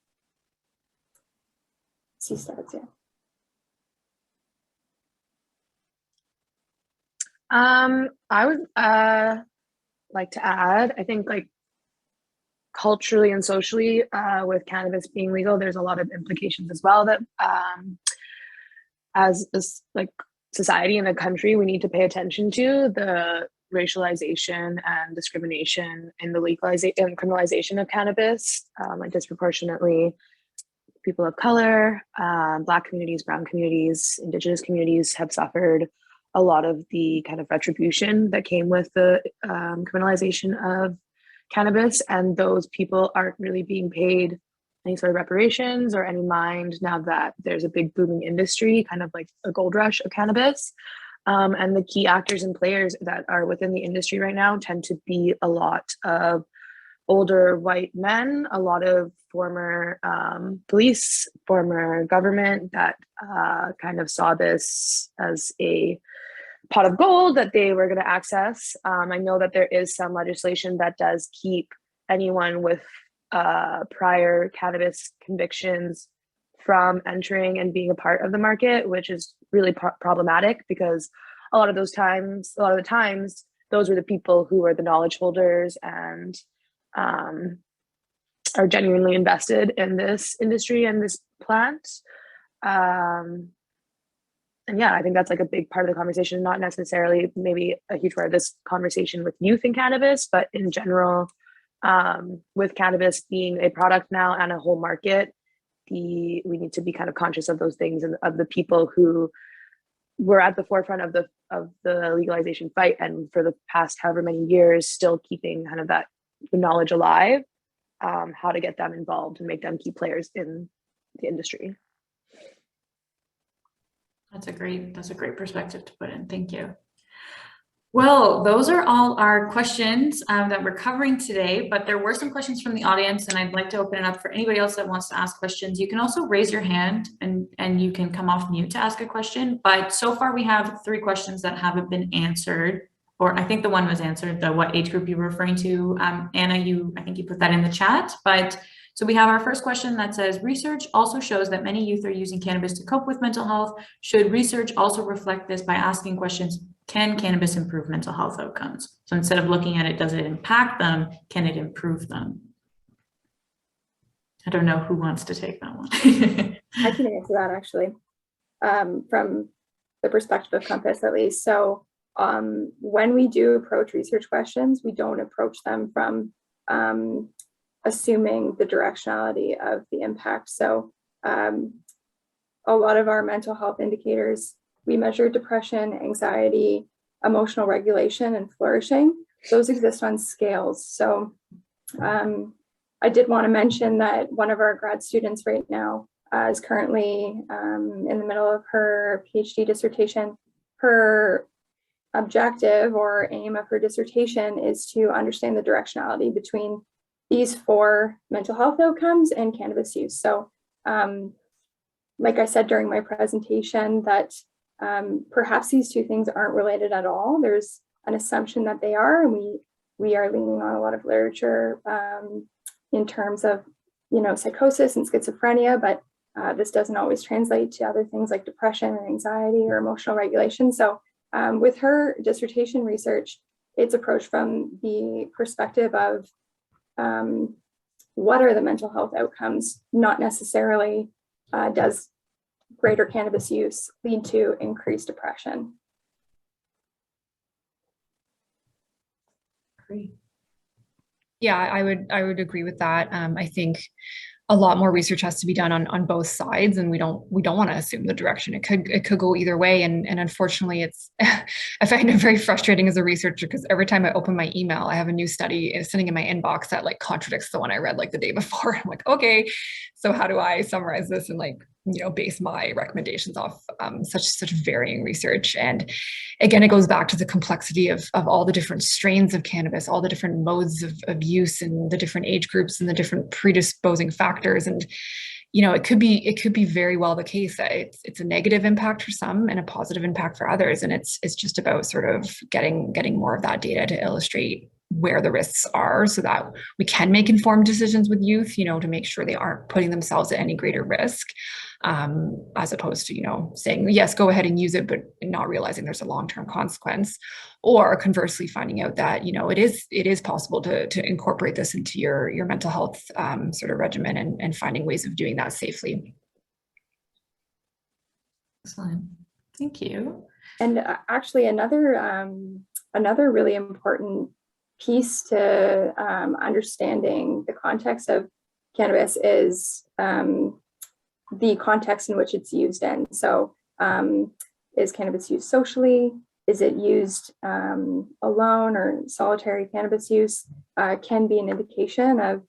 I would like to add, I think like culturally and socially with cannabis being legal, there's a lot of implications as well that as this like society and a country, we need to pay attention to the racialization and discrimination in the legalization and criminalization of cannabis, like disproportionately people of color, Black communities, brown communities, Indigenous communities have suffered a lot of the kind of retribution that came with the criminalization of cannabis, and those people aren't really being paid any sort of reparations or any mind now that there's a big booming industry, kind of like a gold rush of cannabis. And the key actors and players that are within the industry right now tend to be a lot of older white men, a lot of former police, former government that kind of saw this as a pot of gold that they were going to access. I know that there is some legislation that does keep anyone with prior cannabis convictions from entering and being a part of the market, which is really problematic because a lot of the times, those were the people who were the knowledge holders and are genuinely invested in this industry and this plant. And yeah, I think that's like a big part of the conversation, not necessarily maybe a huge part of this conversation with youth in cannabis, but in general, With cannabis being a product now and a whole market, we need to be kind of conscious of those things and of the people who were at the forefront of the legalization fight, and for the past however many years still keeping kind of that knowledge alive, how to get them involved and make them key players in the industry. That's a great perspective to put in. Thank you. Well, those are all our questions that we're covering today, but there were some questions from the audience, and I'd like to open it up for anybody else that wants to ask questions. You can also raise your hand and you can come off mute to ask a question, but so far we have 3 questions that haven't been answered, or I think the one was answered, the what age group you were referring to. Anna, I think you put that in the chat, but so we have our first question that says, research also shows that many youth are using cannabis to cope with mental health. Should research also reflect this by asking questions, can cannabis improve mental health outcomes? So instead of looking at it, does it impact them? Can it improve them? I don't know who wants to take that one. I can answer that actually, from the perspective of Compass at least. So when we do approach research questions, we don't approach them from assuming the directionality of the impact. So a lot of our mental health indicators, we measure depression, anxiety, emotional regulation, and flourishing. Those exist on scales. So I did want to mention that one of our grad students right now is currently in the middle of her PhD dissertation. Her objective or aim of her dissertation is to understand the directionality between these 4 mental health outcomes and cannabis use. So like I said during my presentation, that perhaps these 2 things aren't related at all. There's an assumption that they are, and we are leaning on a lot of literature in terms of, psychosis and schizophrenia, but this doesn't always translate to other things like depression and anxiety or emotional regulation. So with her dissertation research, it's approached from the perspective of what are the mental health outcomes, not necessarily does greater cannabis use lead to increased depression. Great. Yeah, I would agree with that. I think a lot more research has to be done on both sides, and we don't want to assume the direction. It could go either way, and unfortunately, it's I find it very frustrating as a researcher because every time I open my email, I have a new study sitting in my inbox that like contradicts the one I read like the day before. I'm like, okay, so how do I summarize this and like base my recommendations off such varying research? And again, it goes back to the complexity of all the different strains of cannabis, all the different modes of use, and the different age groups and the different predisposing factors. And it could be very well the case that it's a negative impact for some and a positive impact for others. And it's just about sort of getting more of that data to illustrate where the risks are so that we can make informed decisions with youth, to make sure they aren't putting themselves at any greater risk, as opposed to, saying, yes, go ahead and use it, but not realizing there's a long-term consequence, or conversely finding out that, it is possible to incorporate this into your mental health sort of regimen and finding ways of doing that safely. Excellent. Thank you. And actually another really important piece to understanding the context of cannabis is the context in which it's used in. So is cannabis used socially? Is it used alone, or solitary cannabis use can be an indication of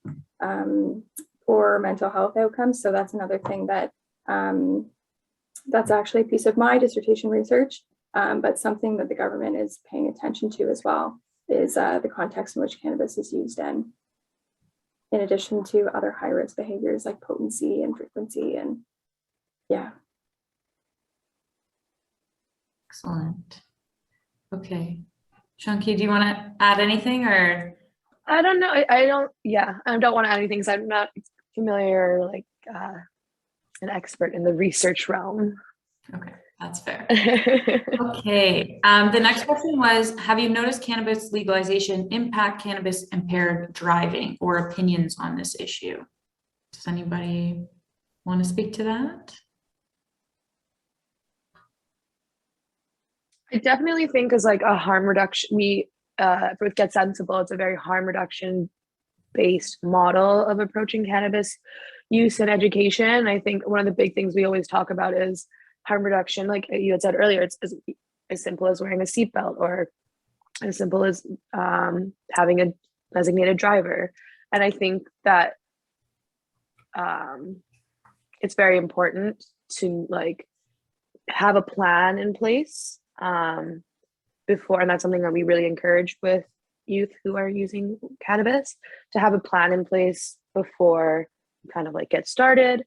poor mental health outcomes. So that's another thing that that's actually a piece of my dissertation research, but something that the government is paying attention to as well is the context in which cannabis is used in addition to other high-risk behaviors like potency and frequency. And yeah. Excellent. Okay. Shanki, do you want to add anything, or? I don't know. I don't want to add anything because I'm not familiar, like an expert in the research realm. Okay, that's fair. Okay. The next question was, have you noticed cannabis legalization impact cannabis impaired driving, or opinions on this issue? Does anybody want to speak to that? I definitely think as like a harm reduction, with Get Sensible, it's a very harm reduction based model of approaching cannabis use and education. I think one of the big things we always talk about is harm reduction. Like you had said earlier, it's as simple as wearing a seatbelt, or as simple as having a designated driver. And I think that it's very important to like have a plan in place before, and that's something that we really encourage with youth who are using cannabis, to have a plan in place before you kind of like get started,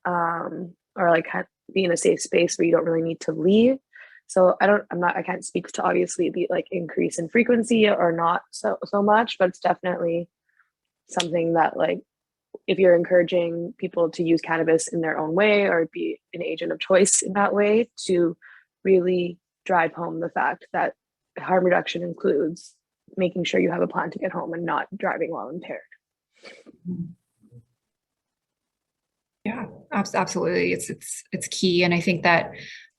or like be in a safe space where you don't really need to leave. So I can't speak to obviously the like increase in frequency or not so much, but it's definitely something that like, if you're encouraging people to use cannabis in their own way or be an agent of choice in that way, to really drive home the fact that harm reduction includes making sure you have a plan to get home and not driving while impaired. Yeah, absolutely. It's key. And I think that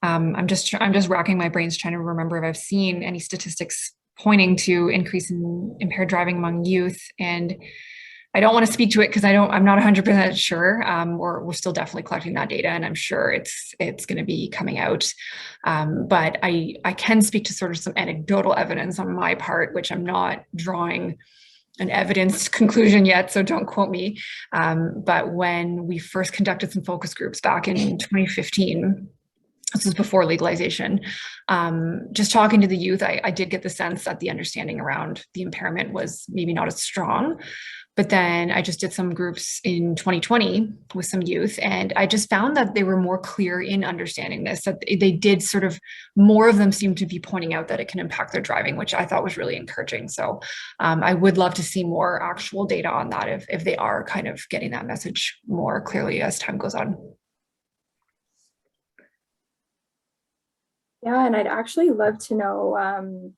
I'm just racking my brains trying to remember if I've seen any statistics pointing to increase in impaired driving among youth. And I don't want to speak to it because I'm not 100% sure. We're still definitely collecting that data, and I'm sure it's going to be coming out. But I can speak to sort of some anecdotal evidence on my part, which I'm not drawing an evidence conclusion yet, so don't quote me. But when we first conducted some focus groups back in 2015, this was before legalization, just talking to the youth, I did get the sense that the understanding around the impairment was maybe not as strong. But then I just did some groups in 2020 with some youth, and I just found that they were more clear in understanding this, that they did sort of, more of them seemed to be pointing out that it can impact their driving, which I thought was really encouraging. So I would love to see more actual data on that if they are kind of getting that message more clearly as time goes on. Yeah, and I'd actually love to know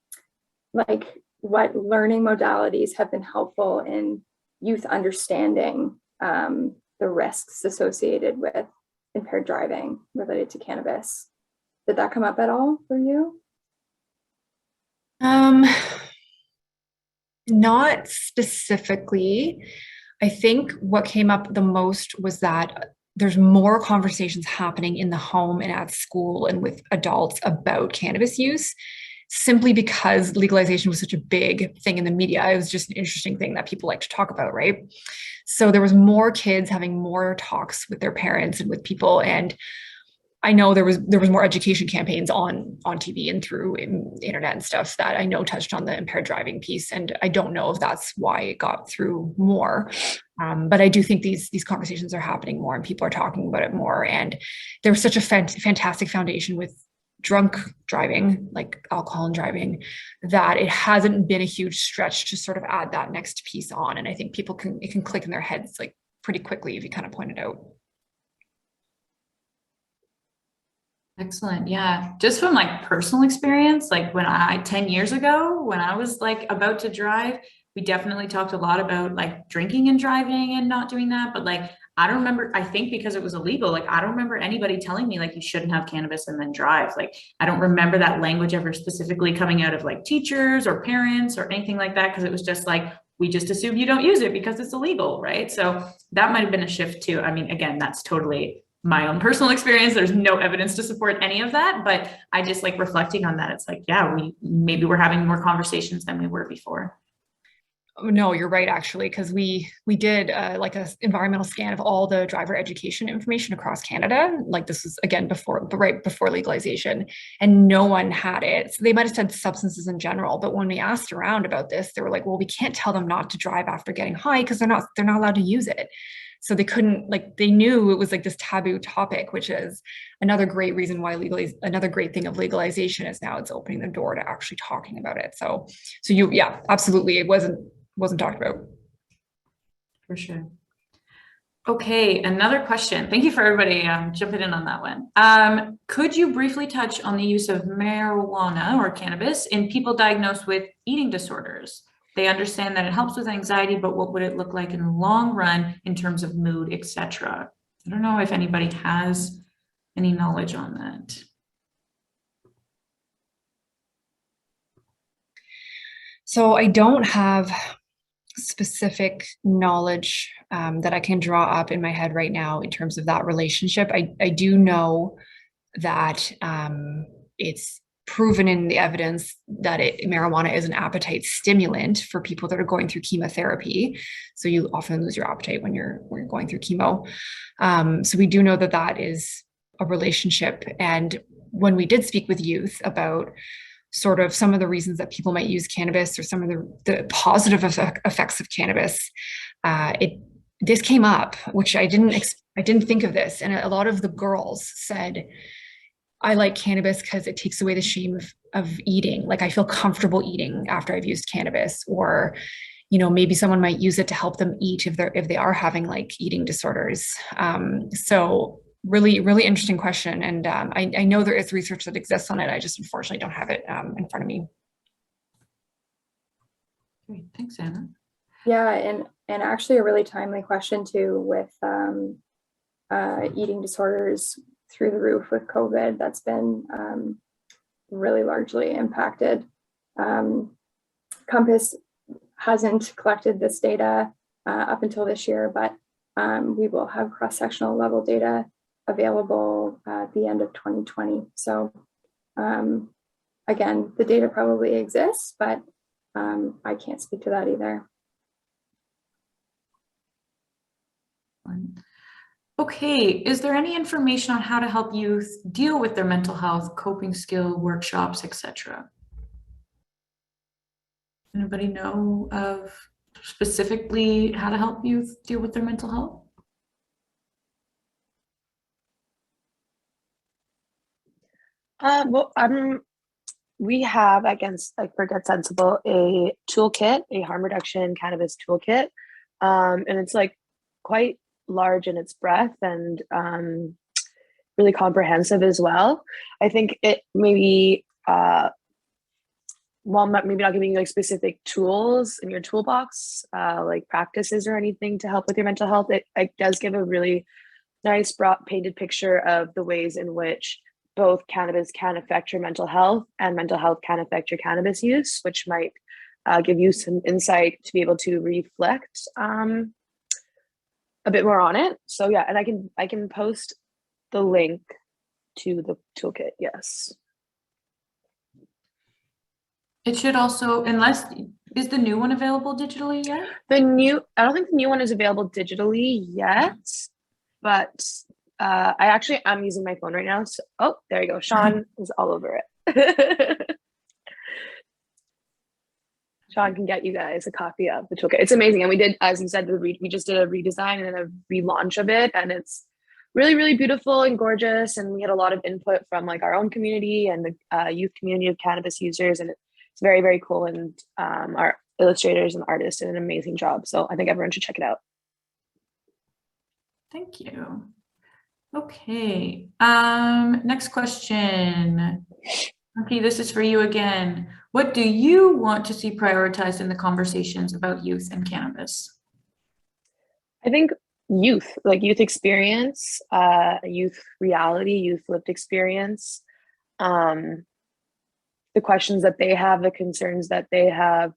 like what learning modalities have been helpful in youth understanding the risks associated with impaired driving related to cannabis. Did that come up at all for you? Not specifically. I think what came up the most was that there's more conversations happening in the home and at school and with adults about cannabis use, simply because legalization was such a big thing in the media. It was just an interesting thing that people like to talk about, right? So there was more kids having more talks with their parents and with people. And I know there was more education campaigns on TV and through internet and stuff that I know touched on the impaired driving piece. And I don't know if that's why it got through more. But I do think these conversations are happening more and people are talking about it more. And there's such a fantastic foundation with drunk driving, like alcohol and driving, that it hasn't been a huge stretch to sort of add that next piece on. And I think it can click in their heads like pretty quickly if you kind of point it out. Excellent. Yeah. Just from like personal experience, like 10 years ago, when I was like about to drive, we definitely talked a lot about like drinking and driving and not doing that. But like, I don't remember, I think because it was illegal, like, I don't remember anybody telling me like, you shouldn't have cannabis and then drive. Like, I don't remember that language ever specifically coming out of like teachers or parents or anything like that. Cause it was just like, we just assume you don't use it because it's illegal. Right. So that might've been a shift too. I mean, again, that's totally my own personal experience. There's no evidence to support any of that, but I just like reflecting on that. It's like, yeah, maybe we're having more conversations than we were before. No, you're right, actually, because we did like a environmental scan of all the driver education information across Canada. Like this was again right before legalization, and no one had it. So they might have said substances in general, but when we asked around about this, they were like, "Well, we can't tell them not to drive after getting high because they're not allowed to use it." So they couldn't, like, they knew it was like this taboo topic, which is another great reason why another great thing of legalization is now it's opening the door to actually talking about it. So yeah, absolutely, it wasn't talked about. For sure. Okay, another question. Thank you for everybody jumping in on that one. Could you briefly touch on the use of marijuana or cannabis in people diagnosed with eating disorders? They understand that it helps with anxiety, but what would it look like in the long run in terms of mood, etc.? I don't know if anybody has any knowledge on that. So I don't have specific knowledge that I can draw up in my head right now in terms of that relationship. I do know that it's proven in the evidence that marijuana is an appetite stimulant for people that are going through chemotherapy. So you often lose your appetite when you're going through chemo. So we do know that that is a relationship. And when we did speak with youth about sort of some of the reasons that people might use cannabis or some of the positive effects of cannabis, this came up, which I didn't think of this. And a lot of the girls said, I like cannabis because it takes away the shame of eating. Like I feel comfortable eating after I've used cannabis, or, maybe someone might use it to help them eat if they are having like eating disorders. So really, really interesting question. And I know there is research that exists on it. I just unfortunately don't have it in front of me. Great, thanks, Anna. Yeah, and actually a really timely question too, with eating disorders through the roof with COVID. That's been really largely impacted. Compass hasn't collected this data up until this year, but we will have cross-sectional level data available at the end of 2020. So again, the data probably exists, but I can't speak to that either. Okay, is there any information on how to help youth deal with their mental health, coping skill, workshops, etc.? Anybody know of specifically how to help youth deal with their mental health? We have, against for Get Sensible, a toolkit, a harm reduction cannabis toolkit, and it's like quite large in its breadth and really comprehensive as well. I think it maybe maybe not giving you like specific tools in your toolbox, like practices or anything to help with your mental health, it does give a really nice broad painted picture of the ways in which both cannabis can affect your mental health and mental health can affect your cannabis use, which might give you some insight to be able to reflect a bit more on it. So yeah, and I can post the link to the toolkit. Yes. It should also, is the new one available digitally yet? I don't think the new one is available digitally yet, but I'm using my phone right now. So, oh, there you go. Sean is all over it. Sean can get you guys a copy of the toolkit. It's amazing. And we did, as you said, we just did a redesign and a relaunch of it. And it's really, really beautiful and gorgeous. And we had a lot of input from like our own community and the youth community of cannabis users. And it's very, very cool. And our illustrators and artists did an amazing job. So I think everyone should check it out. Thank you. Okay, next question. Okay, this is for you again. What do you want to see prioritized in the conversations about youth and cannabis? I think youth experience, youth reality, youth lived experience, the questions that they have, the concerns that they have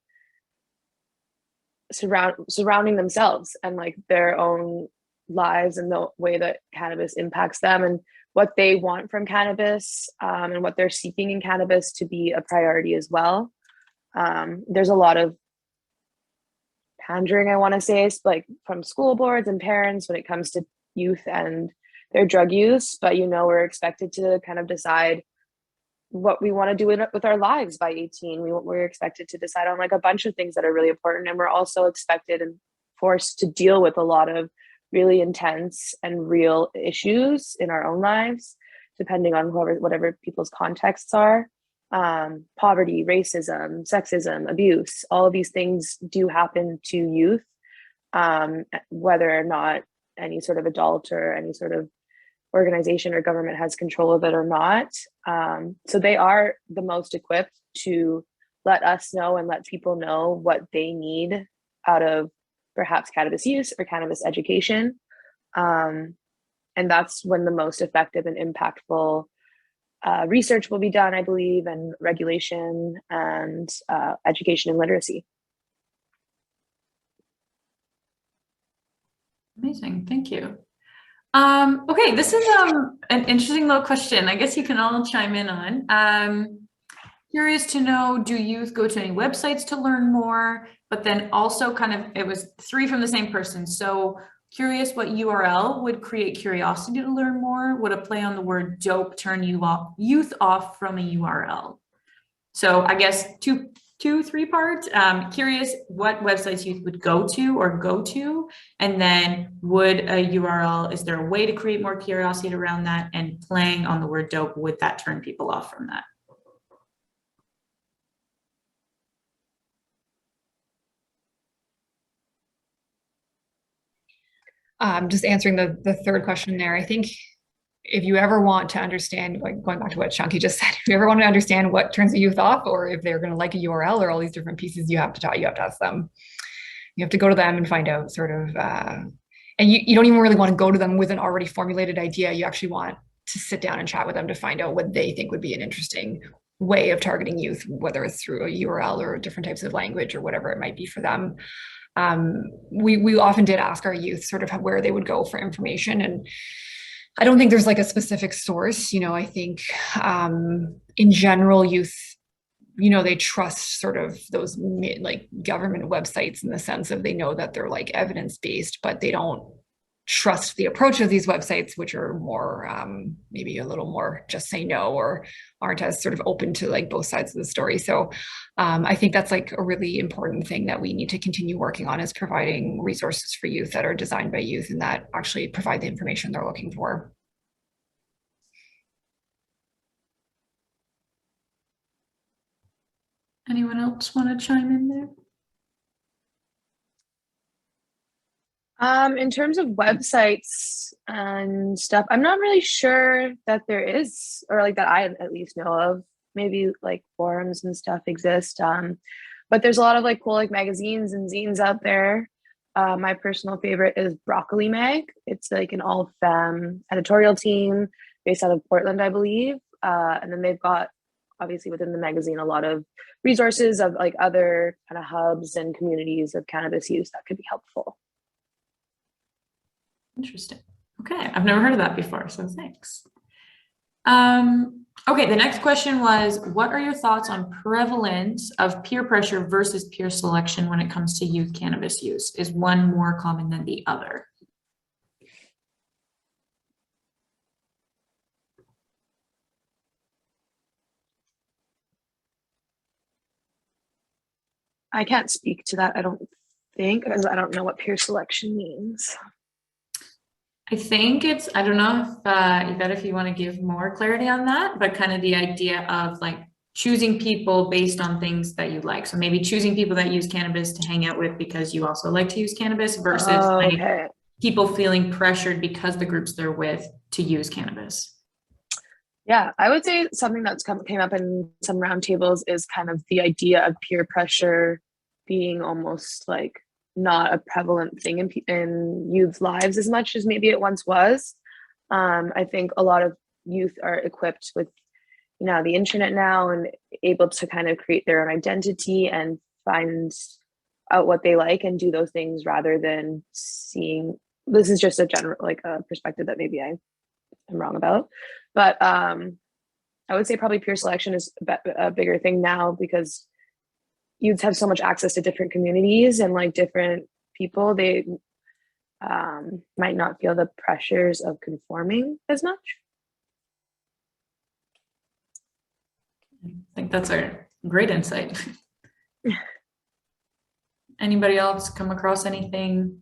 surrounding themselves and like their own lives and the way that cannabis impacts them and what they want from cannabis, and what they're seeking in cannabis to be a priority as well. There's a lot of pandering, I want to say, like from school boards and parents when it comes to youth and their drug use, but we're expected to kind of decide what we want to do with our lives by 18. We're expected to decide on like a bunch of things that are really important, and we're also expected and forced to deal with a lot of really intense and real issues in our own lives, depending on whatever people's contexts are. Poverty, racism, sexism, abuse, all of these things do happen to youth, whether or not any sort of adult or any sort of organization or government has control of it or not. So they are the most equipped to let us know and let people know what they need out of perhaps cannabis use or cannabis education. And that's when the most effective and impactful research will be done, I believe, and regulation and education and literacy. Amazing, thank you. Okay, this is an interesting little question. I guess you can all chime in on. Curious to know, do youth go to any websites to learn more? But then also kind of, it was 3 from the same person. So curious what URL would create curiosity to learn more? Would a play on the word dope turn youth off from a URL? So I guess two, 3 parts. Curious what websites youth would go to, and then would a URL, is there a way to create more curiosity around that? And playing on the word dope, would that turn people off from that? Just answering the third question there, I think if you ever want to understand, like going back to what Shanki just said, if you ever want to understand what turns the youth off, or if they're going to like a URL or all these different pieces, you have to ask them. You have to go to them and find out sort of, and you don't even really want to go to them with an already formulated idea. You actually want to sit down and chat with them to find out what they think would be an interesting way of targeting youth, whether it's through a URL or different types of language or whatever it might be for them. We often did ask our youth sort of where they would go for information, and I don't think there's like a specific source. I think in general, youth, they trust sort of those like government websites in the sense of they know that they're like evidence-based, but they don't trust the approach of these websites, which are more maybe a little more just say no, or aren't as sort of open to like both sides of the story. So I think that's like a really important thing that we need to continue working on, is providing resources for youth that are designed by youth and that actually provide the information they're looking for. Anyone else want to chime in there? In terms of websites and stuff, I'm not really sure that there is, or like that I at least know of. Maybe like forums and stuff exist. But there's a lot of like cool like magazines and zines out there. My personal favorite is Broccoli Mag. It's like an all-femme editorial team based out of Portland, I believe. And then they've got, obviously within the magazine, a lot of resources of like other kind of hubs and communities of cannabis use that could be helpful. Interesting. Okay, I've never heard of that before, so thanks. Okay, the next question was, what are your thoughts on prevalence of peer pressure versus peer selection when it comes to youth cannabis use? Is one more common than the other? I can't speak to that, I don't think, because I don't know what peer selection means. I think it's, I don't know if you want to give more clarity on that, but kind of the idea of like choosing people based on things that you like. So maybe choosing people that use cannabis to hang out with because you also like to use cannabis versus like people feeling pressured because the groups they're with to use cannabis. Yeah, I would say something that's came up in some roundtables is kind of the idea of peer pressure being almost like not a prevalent thing in youth's lives as much as maybe it once was. I think a lot of youth are equipped with the internet now and able to kind of create their own identity and find out what they like and do those things rather than seeing. This is just a general like a perspective that maybe I'm wrong about, but I would say probably peer selection is a bigger thing now because youths have so much access to different communities and like different people. They might not feel the pressures of conforming as much. I think that's a great insight. Anybody else come across anything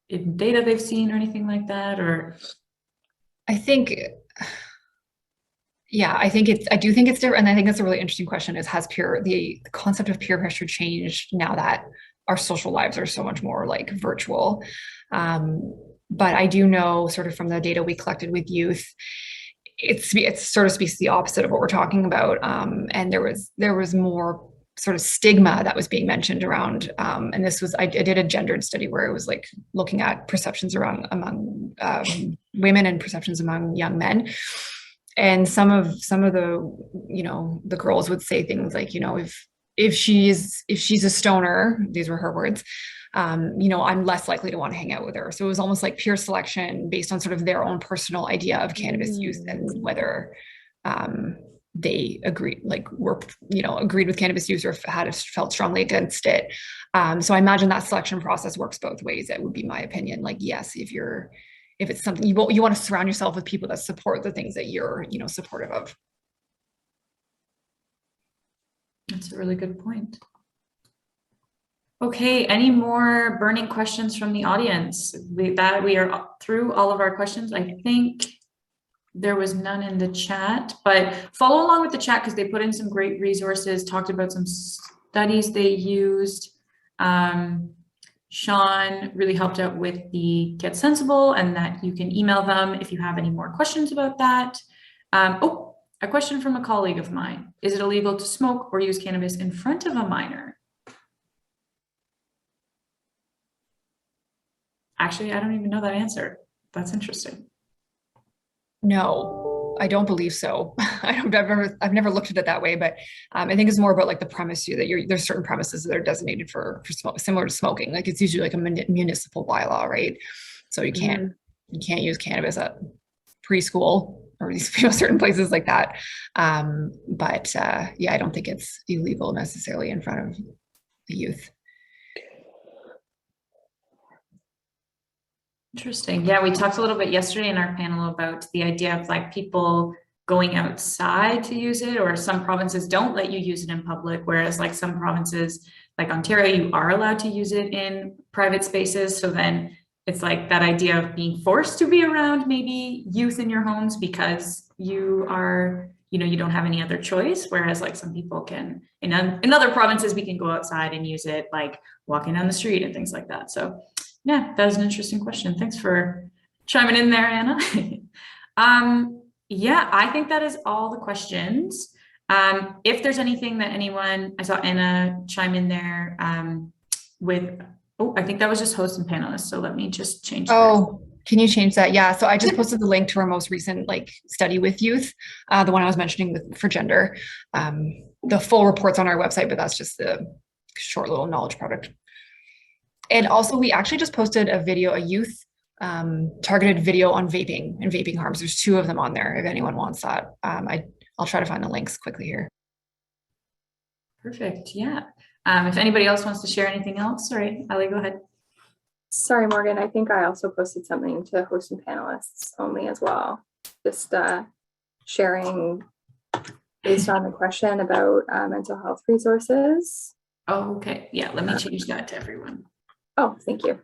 in data they've seen or anything like that? Or I do think it's different. And I think that's a really interesting question, is has the concept of peer pressure changed now that our social lives are so much more like virtual? But I do know sort of from the data we collected with youth, it sort of speaks to the opposite of what we're talking about. And there was more sort of stigma that was being mentioned around, and this was, I did a gendered study where it was like looking at perceptions among women and perceptions among young men. And some of the the girls would say things like, if she's a stoner, these were her words, you know, I'm less likely to want to hang out with her. So it was almost like peer selection based on sort of their own personal idea of cannabis use and whether they agreed, like agreed with cannabis use or felt strongly against it. So I imagine that selection process works both ways. That would be my opinion. Like, yes, if it's something you want to surround yourself with people that support the things that you're, supportive of. That's a really good point. Okay, any more burning questions from the audience? We are through all of our questions. I think there was none in the chat, but follow along with the chat because they put in some great resources, talked about some studies they used. Sean really helped out with the Get Sensible, and that you can email them if you have any more questions about that. A question from a colleague of mine. Is it illegal to smoke or use cannabis in front of a minor? Actually, I don't even know that answer. That's interesting. No, I don't believe so. I've never looked at it that way, but I think it's more about like the premise that there's certain premises that are designated for smoke, similar to smoking. Like it's usually like a municipal bylaw, right? So you can't use cannabis at preschool or certain places like that. Yeah, I don't think it's illegal necessarily in front of the youth. Interesting. Yeah, we talked a little bit yesterday in our panel about the idea of like people going outside to use it, or some provinces don't let you use it in public, whereas like some provinces like Ontario, you are allowed to use it in private spaces. So then it's like that idea of being forced to be around maybe youth in your homes because you are, you don't have any other choice. Whereas like some people can, in other provinces, we can go outside and use it, like walking down the street and things like that. So yeah, that was an interesting question. Thanks for chiming in there, Anna. Yeah, I think that is all the questions. If there's anything that I saw Anna chime in there I think that was just host and panelists. So let me just change that. Oh, can you change that? Yeah. So I just posted the link to our most recent study with youth, the one I was mentioning for gender. The full report's on our website, but that's just the short little knowledge product. And also we actually just posted a youth targeted video on vaping and vaping harms. There's 2 of them on there if anyone wants that. I'll try to find the links quickly here. Perfect. Yeah. If anybody else wants to share anything else, sorry, Ali, go ahead. Sorry, Morgan. I think I also posted something to host and panelists only as well. Just sharing based on the question about mental health resources. Oh, okay. Yeah, let me change that to everyone. Oh, thank you.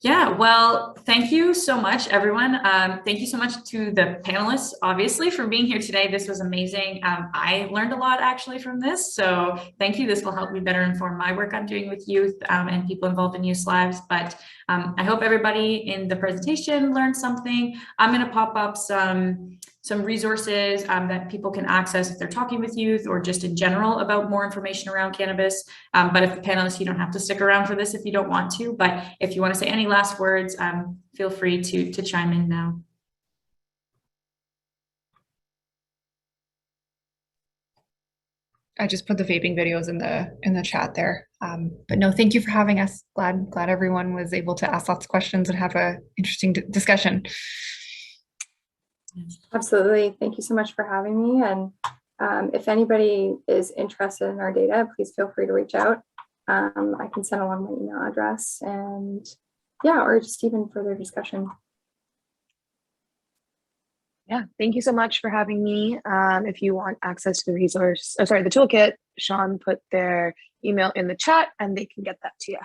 Yeah, well, thank you so much, everyone. Thank you so much to the panelists, obviously, for being here today. This was amazing. I learned a lot actually from this. So thank you. This will help me better inform my work I'm doing with youth and people involved in youth lives. But I hope everybody in the presentation learned something. I'm going to pop up some resources that people can access if they're talking with youth or just in general about more information around cannabis. But if the panelists, you don't have to stick around for this if you don't want to. But if you want to say any last words, feel free to chime in now. I just put the vaping videos in the chat there. But no, thank you for having us. Glad everyone was able to ask lots of questions and have an interesting discussion. Absolutely. Thank you so much for having me. And if anybody is interested in our data, please feel free to reach out. I can send along my email address and yeah, or just even further discussion. Yeah, thank you so much for having me. If you want access to the the toolkit, Sean put their email in the chat and they can get that to you.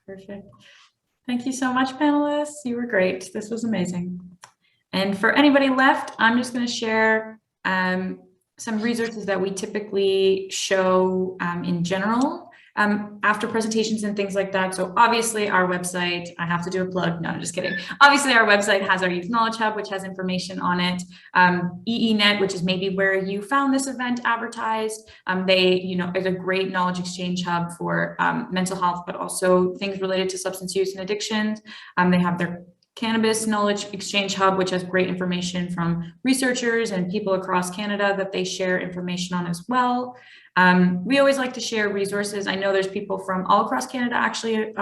Perfect. Thank you so much, panelists. You were great. This was amazing. And for anybody left, I'm just going to share some resources that we typically show in general after presentations and things like that. So obviously our website, I have to do a plug. No, I'm just kidding. Obviously our website has our Youth Knowledge Hub, which has information on it. EENet, which is maybe where you found this event advertised. It's a great knowledge exchange hub for mental health, but also things related to substance use and addictions. They have their Cannabis Knowledge Exchange Hub, which has great information from researchers and people across Canada that they share information on as well. We always like to share resources. I know there's people from all across Canada actually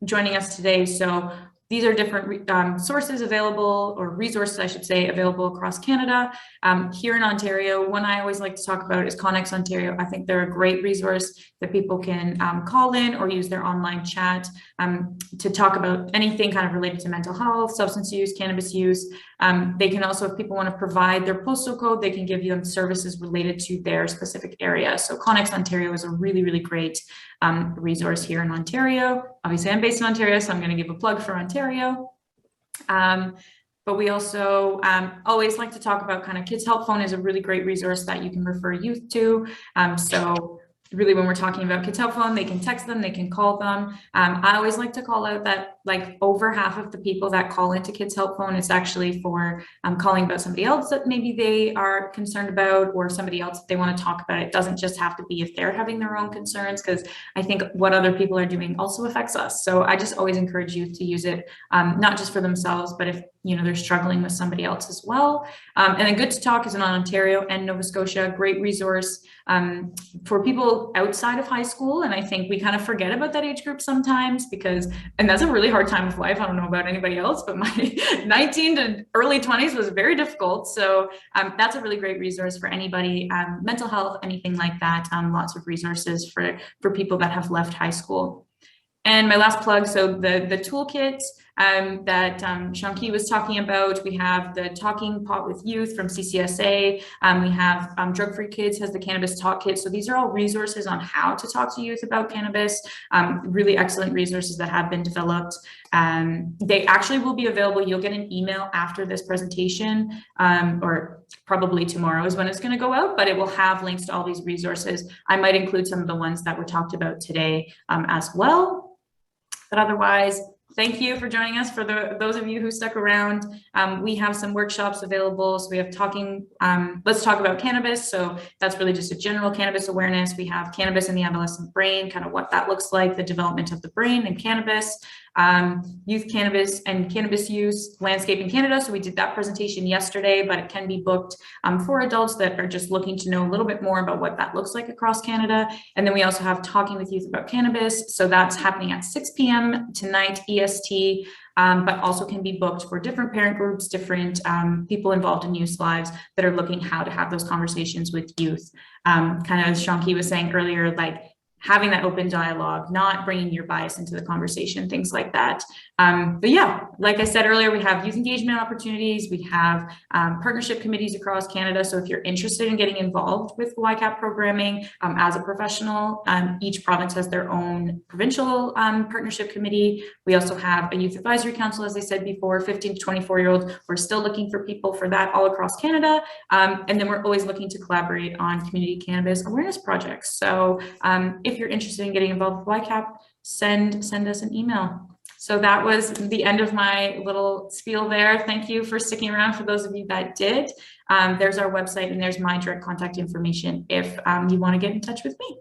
joining us today. So these are different sources available, or resources, I should say, available across Canada. Here in Ontario, one I always like to talk about is Connex Ontario. I think they're a great resource that people can call in or use their online chat to talk about anything kind of related to mental health, substance use, cannabis use. They can also, if people want to provide their postal code, they can give you services related to their specific area. So Connex Ontario is a really, really great resource here in Ontario. Obviously, I'm based in Ontario, so I'm going to give a plug for Ontario. But we also always like to talk about kind of Kids Help Phone is a really great resource that you can refer youth to. So really, when we're talking about Kids Help Phone, they can text them, they can call them. I always like to call out that like over half of the people that call into Kids Help Phone is actually for calling about somebody else that maybe they are concerned about, or somebody else that they want to talk about. It doesn't just have to be if they're having their own concerns, because I think what other people are doing also affects us. So I just always encourage youth to use it, not just for themselves, but if they're struggling with somebody else as well. And then Good to Talk is in Ontario and Nova Scotia, great resource for people outside of high school. And I think we kind of forget about that age group sometimes and that's a really hard time of life. I don't know about anybody else, but my 19 to early 20s was very difficult. So that's a really great resource for anybody, mental health, anything like that. Lots of resources for people that have left high school. And my last plug, so the toolkit that Shankari was talking about, we have the Talking Pot with Youth from CCSA. We have Drug Free Kids has the Cannabis Talk Kit. So these are all resources on how to talk to youth about cannabis. Really excellent resources that have been developed. They actually will be available. You'll get an email after this presentation, or probably tomorrow is when it's going to go out, but it will have links to all these resources. I might include some of the ones that were talked about today as well. But otherwise, thank you for joining us. For those of you who stuck around, we have some workshops available. So we have Let's Talk About Cannabis. So that's really just a general cannabis awareness. We have Cannabis in the Adolescent Brain, kind of what that looks like, the development of the brain and cannabis. Youth cannabis and cannabis use landscape in Canada. So we did that presentation yesterday, but it can be booked for adults that are just looking to know a little bit more about what that looks like across Canada. And then we also have Talking with Youth About Cannabis. So that's happening at 6 p.m. tonight EST, but also can be booked for different parent groups, different people involved in youth lives that are looking how to have those conversations with youth. Kind of as Shankari was saying earlier, like having that open dialogue, not bringing your bias into the conversation, things like that. But yeah, like I said earlier, we have youth engagement opportunities. We have partnership committees across Canada. So if you're interested in getting involved with YCAP programming as a professional, each province has their own provincial partnership committee. We also have a youth advisory council, as I said before, 15 to 24-year-olds. We're still looking for people for that all across Canada. And then we're always looking to collaborate on community cannabis awareness projects. So if you're interested in getting involved with YCAP, send us an email. So that was the end of my little spiel there. Thank you for sticking around for those of you that did. There's our website and there's my direct contact information if you want to get in touch with me.